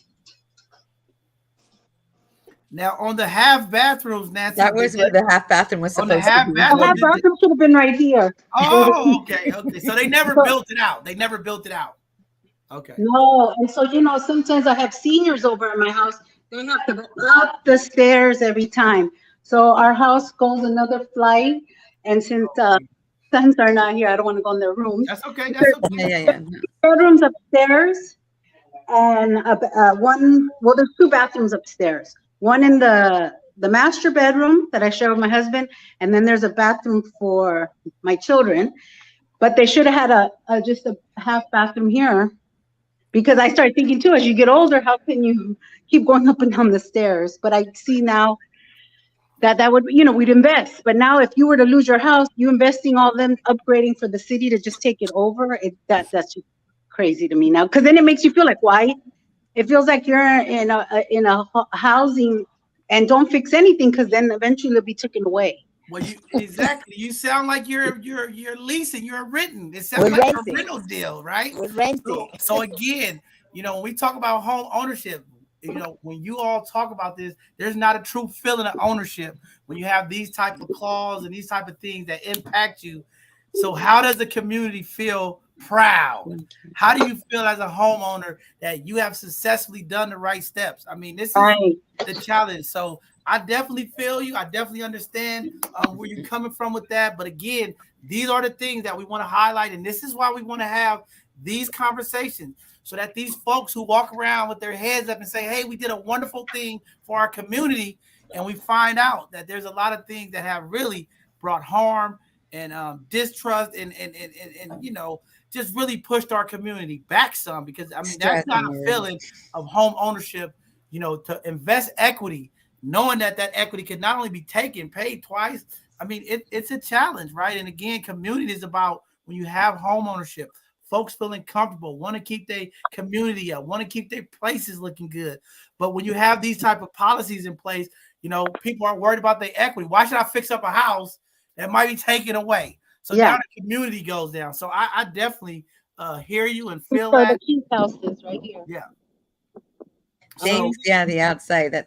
Now on the half bathrooms, Nancy. That was where the half bathroom was supposed to be. The half bathroom should have been right here. Oh, okay. So they never built it out. Okay. No, and so sometimes I have seniors over at my house. They have to go up the stairs every time. So our house goes another flight, and since sons are not here, I don't want to go in their rooms. That's okay. Yeah. Bedrooms upstairs, and there's 2 bathrooms upstairs. One in the master bedroom that I share with my husband, and then there's a bathroom for my children. But they should have had just a half bathroom here. Because I start thinking too, as you get older, how can you keep going up and down the stairs? But I see now that would, we'd invest. But now if you were to lose your house, you investing all them upgrading for the city to just take it over, that's just crazy to me now. Because then it makes you feel like, why? It feels like you're in a housing and don't fix anything, because then eventually it'll be taken away. Well, you sound like you're leasing, you're renting. It sounds We're like renting. a rental deal, right? We're renting. So again, when we talk about home ownership, when you all talk about this, there's not a true feeling of ownership when you have these type of clauses and these type of things that impact you. So how does the community feel proud? How do you feel as a homeowner that you have successfully done the right steps? I mean, this is the challenge. So I definitely feel you. I definitely understand where you're coming from with that. But again, these are the things that we want to highlight. And this is why we want to have these conversations, so that these folks who walk around with their heads up and say, hey, we did a wonderful thing for our community, and we find out that there's a lot of things that have really brought harm and distrust and just really pushed our community back some. Because I mean, that's not a feeling of home ownership, to invest equity, knowing that equity could not only be taken, paid twice. I mean, it's a challenge, right? And again, community is about, when you have home ownership, folks feeling comfortable, want to keep their community up, want to keep their places looking good. But when you have these type of policies in place, people are worried about their equity. Why should I fix up a house that might be taken away? So now the community goes down. So I definitely hear you and feel that. The King's house is right here. Yeah. Things, the outside.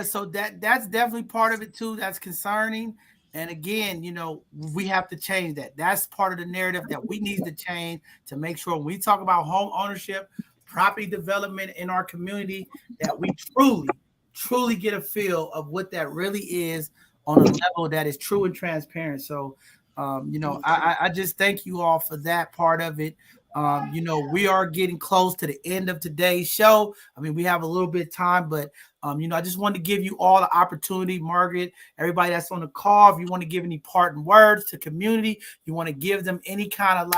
So that's definitely part of it too. That's concerning. And again, we have to change that. That's part of the narrative that we need to change to make sure when we talk about home ownership, property development in our community, that we truly get a feel of what that really is on a level that is true and transparent. So, I just thank you all for that part of it. We are getting close to the end of today's show. I mean, we have a little bit of time, but I just wanted to give you all the opportunity, Margaret, everybody that's on the call. If you want to give any parting words to community, you want to give them any kind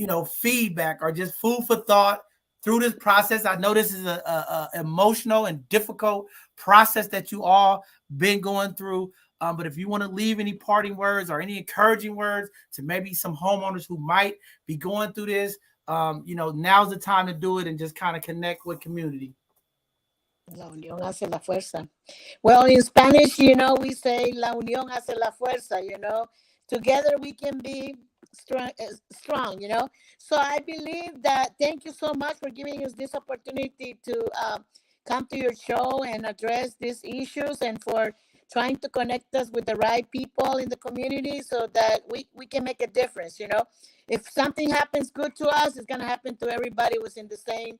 of feedback or just food for thought through this process. I know this is a emotional and difficult process that you all been going through. But if you want to leave any parting words or any encouraging words to maybe some homeowners who might be going through this, now's the time to do it and just kind of connect with community. La unión hace la fuerza. Well, in Spanish, we say la unión hace la fuerza, together we can be strong, So I believe that, thank you so much for giving us this opportunity to come to your show and address these issues, and for trying to connect us with the right people in the community so that we can make a difference. If something happens good to us, it's going to happen to everybody who's in the same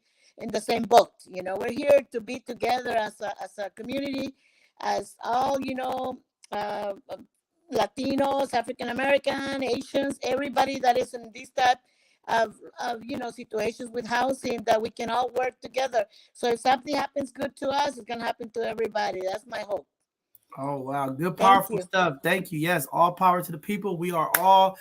boat. We're here to be together as a community, as all, Latinos, African American, Asians, everybody that is in this type of situations with housing, that we can all work together. So if something happens good to us, it's going to happen to everybody. That's my hope. Oh, wow. Good, powerful stuff. Thank you. Yes. All power to the people. We are all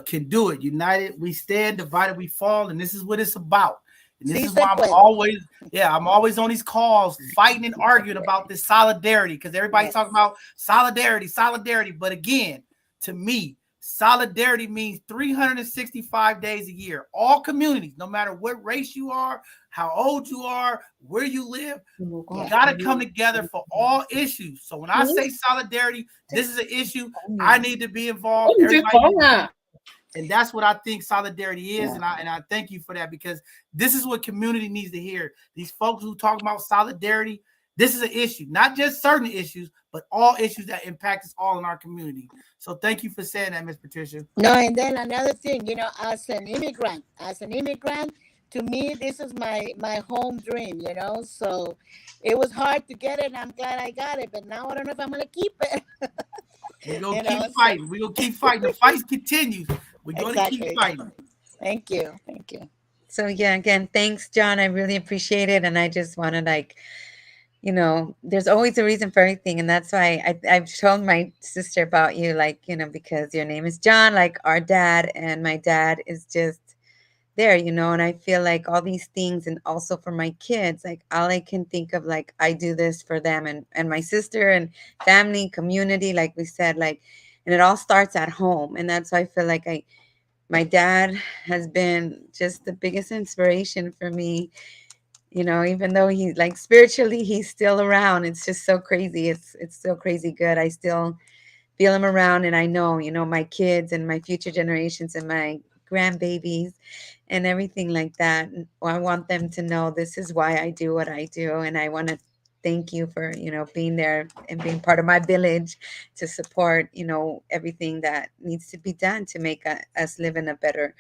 can do it. United we stand, divided we fall. And this is what it's about. And this is why I'm always on these calls fighting and arguing about this solidarity, because everybody's talking about solidarity. But again, to me, solidarity means 365 days a year. All communities, no matter what race you are, how old you are, where you live, you got to come together for all issues. So when I say solidarity, this is an issue. I need to be involved. And that's what I think solidarity is. And I thank you for that, because this is what community needs to hear. These folks who talk about solidarity, this is an issue, not just certain issues, but all issues that impact us all in our community. So thank you for saying that, Ms. Patricia. No, and then another thing, as an immigrant, to me, this is my home dream, So it was hard to get it, and I'm glad I got it. But now I don't know if I'm going to keep it. We're going to keep fighting. We're going to keep fighting. The fight continues. We're going to keep fighting. Thank you. So, again, thanks, John. I really appreciate it. And I just want to, there's always a reason for everything. And that's why I've told my sister about you, because your name is John, like our dad. And my dad is just there, you know, and I feel like all these things, and also for my kids, like all I can think of, like I do this for them and my sister and family, community, like we said, like, and it all starts at home. And that's why I feel like my dad has been just the biggest inspiration for me, you know, even though he's like spiritually, he's still around. It's just so crazy. It's so crazy good. I still feel him around, and I know, you know, my kids and my future generations and my grandbabies and everything like that. I want them to know this is why I do what I do, and I want to thank you for, you know, being there and being part of my village to support, you know, everything that needs to be done to make us live in a better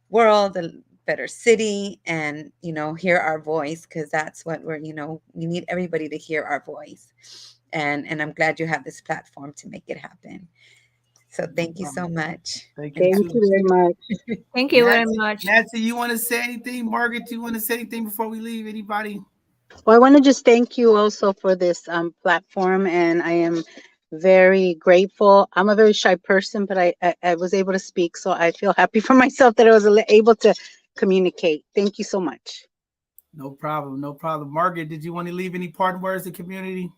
world, a better city, and, you know, hear our voice, because that's what we're, you know, we need everybody to hear our voice. And I'm glad you have this platform to make it happen. So thank you so much. Thank you And Thank too. you very much. Thank you very Nancy, much. Nancy, you want to say anything? Margaret, you want to say anything before we leave? Anybody? Well, I want to just thank you also for this platform, and I am very grateful. I'm a very shy person, but I was able to speak, so I feel happy for myself that I was able to communicate. Thank you so much. No problem. No problem. Margaret, did you want to leave any parting words to the community?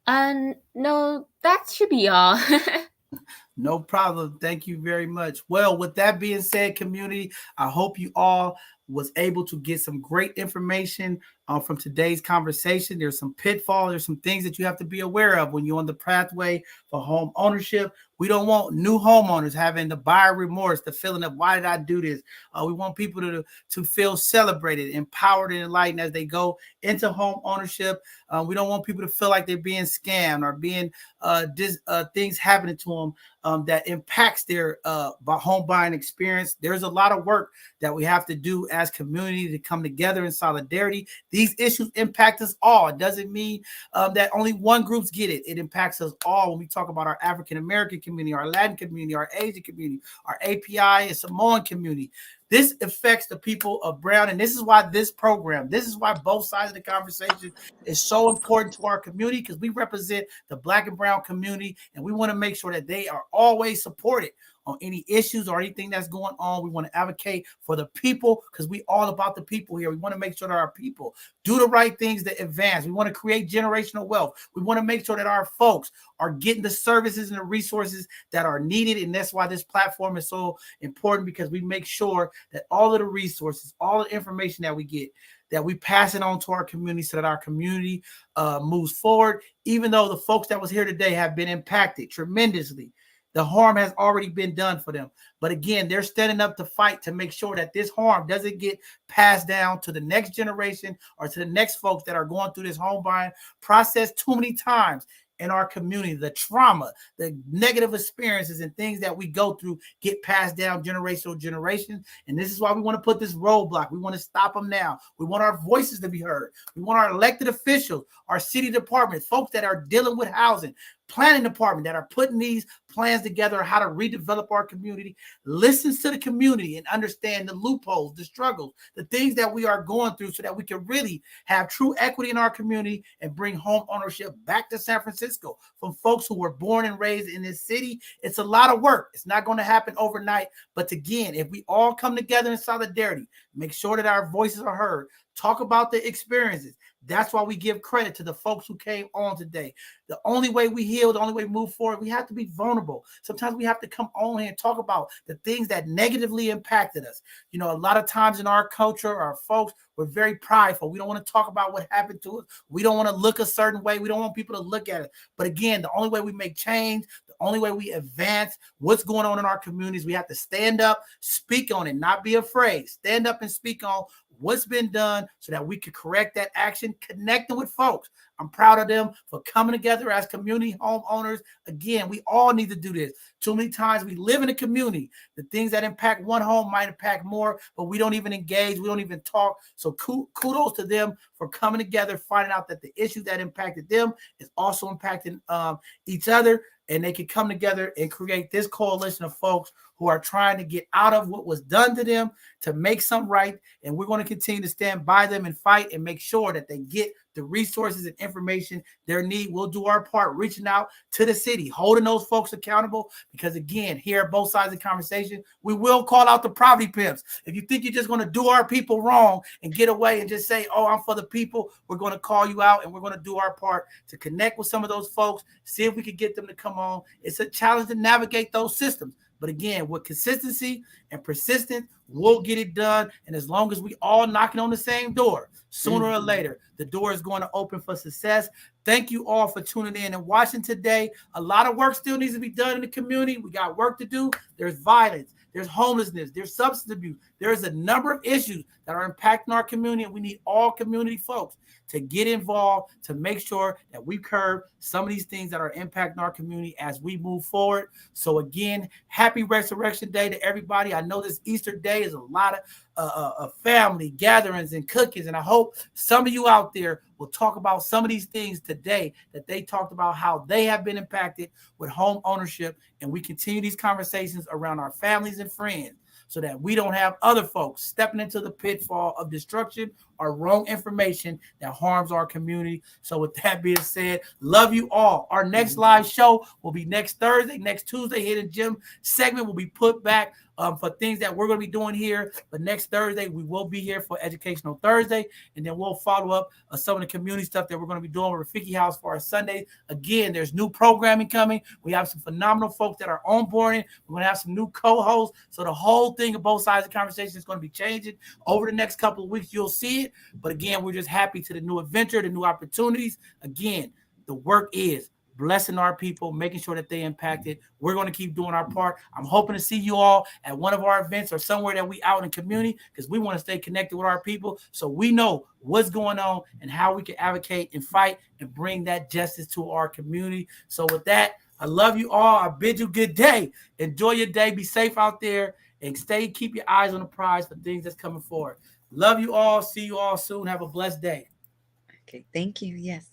No, that should be all. No problem. Thank you very much. Well, with that being said, community, I hope you all was able to get some great information from today's conversation. There's some pitfalls. There's some things that you have to be aware of when you're on the pathway for home ownership. We don't want new homeowners having the buyer remorse, the feeling of why did I do this? We want people to feel celebrated, empowered, and enlightened as they go into home ownership. We don't want people to feel like they're being scammed or being things happening to them that impacts their home buying experience. There's a lot of work that we have to do as community to come together in solidarity. These issues impact us all. It doesn't mean that only one groups get it. It impacts us all when we talk about our African American community, our Latin community, our Asian community, our API and Samoan community. This affects the people of Brown, and this is why this program, this is why both sides of the conversation is so important to our community, because we represent the Black and Brown community, and we want to make sure that they are always supported on any issues or anything that's going on. We want to advocate for the people, because we all about the people here. We want to make sure that our people do the right things that advance. We want to create generational wealth. We want to make sure that our folks are getting the services and the resources that are needed. And that's why this platform is so important, because we make sure that all of the resources, all the information that we get, that we pass it on to our community so that our community moves forward. Even though the folks that was here today have been impacted tremendously, the harm has already been done for them. But again, they're standing up to fight to make sure that this harm doesn't get passed down to the next generation or to the next folks that are going through this home buying process too many times in our community. The trauma, the negative experiences and things that we go through get passed down generational generations. And this is why we want to put this roadblock. We want to stop them now. We want our voices to be heard. We want our elected officials, our city department, folks that are dealing with housing, planning department that are putting these plans together, how to redevelop our community, listens to the community and understand the loopholes, the struggles, the things that we are going through, so that we can really have true equity in our community and bring home ownership back to San Francisco from folks who were born and raised in this city. It's a lot of work. It's not going to happen overnight. But again, if we all come together in solidarity, make sure that our voices are heard, talk about the experiences. That's why we give credit to the folks who came on today. The only way we heal, the only way we move forward, we have to be vulnerable. Sometimes we have to come on here and talk about the things that negatively impacted us. You know, a lot of times in our culture, our folks, we're very prideful. We don't want to talk about what happened to us. We don't want to look a certain way. We don't want people to look at it. But again, the only way we make change, the only way we advance what's going on in our communities, we have to stand up, speak on it, not be afraid. Stand up and speak on what's been done so that we can correct that action, connecting with folks. I'm proud of them for coming together as community homeowners. Again, we all need to do this. Too many times we live in a community. The things that impact one home might impact more, but we don't even engage. We don't even talk. So kudos to them for coming together, finding out that the issue that impacted them is also impacting each other. And they can come together and create this coalition of folks who are trying to get out of what was done to them to make some right. And we're going to continue to stand by them and fight and make sure that they get the resources and information they need. We'll do our part reaching out to the city, holding those folks accountable, because again, here at both sides of the conversation, we will call out the property pimps. If you think you're just going to do our people wrong and get away and just say, oh, I'm for the people, we're going to call you out, and we're going to do our part to connect with some of those folks, see if we can get them to come on. It's a challenge to navigate those systems. But again, with consistency and persistence, we'll get it done. And as long as we all knocking on the same door, sooner or later, the door is going to open for success. Thank you all for tuning in and watching today. A lot of work still needs to be done in the community. We got work to do. There's violence. There's homelessness. There's substance abuse. There's a number of issues that are impacting our community, and we need all community folks to get involved to make sure that we curb some of these things that are impacting our community as we move forward. So again, happy Resurrection Day to everybody. I know this Easter Day is a lot of family gatherings and cookings, and I hope some of you out there will talk about some of these things today that they talked about, how they have been impacted with home ownership, and we continue these conversations around our families and friends, so that we don't have other folks stepping into the pitfall of destruction or wrong information that harms our community. So with that being said, love you all. Our next live show will be next Thursday. Next Tuesday, Hidden Gem segment will be put back for things that we're going to be doing here. But next Thursday, we will be here for Educational Thursday. And then we'll follow up some of the community stuff that we're going to be doing with Rafiki House for our Sunday. Again, there's new programming coming. We have some phenomenal folks that are onboarding. We're going to have some new co-hosts. So the whole thing of both sides of the conversation is going to be changing over the next couple of weeks. You'll see it. But again, we're just happy to the new adventure, the new opportunities. Again, the work is blessing our people, making sure that they impacted. We're going to keep doing our part. I'm hoping to see you all at one of our events or somewhere that we out in the community, because we want to stay connected with our people so we know what's going on and how we can advocate and fight and bring that justice to our community. So with that, I love you all. I bid you good day. Enjoy your day. Be safe out there and keep your eyes on the prize for things that's coming forward. Love you all. See you all soon. Have a blessed day. Okay. Thank you. Yes.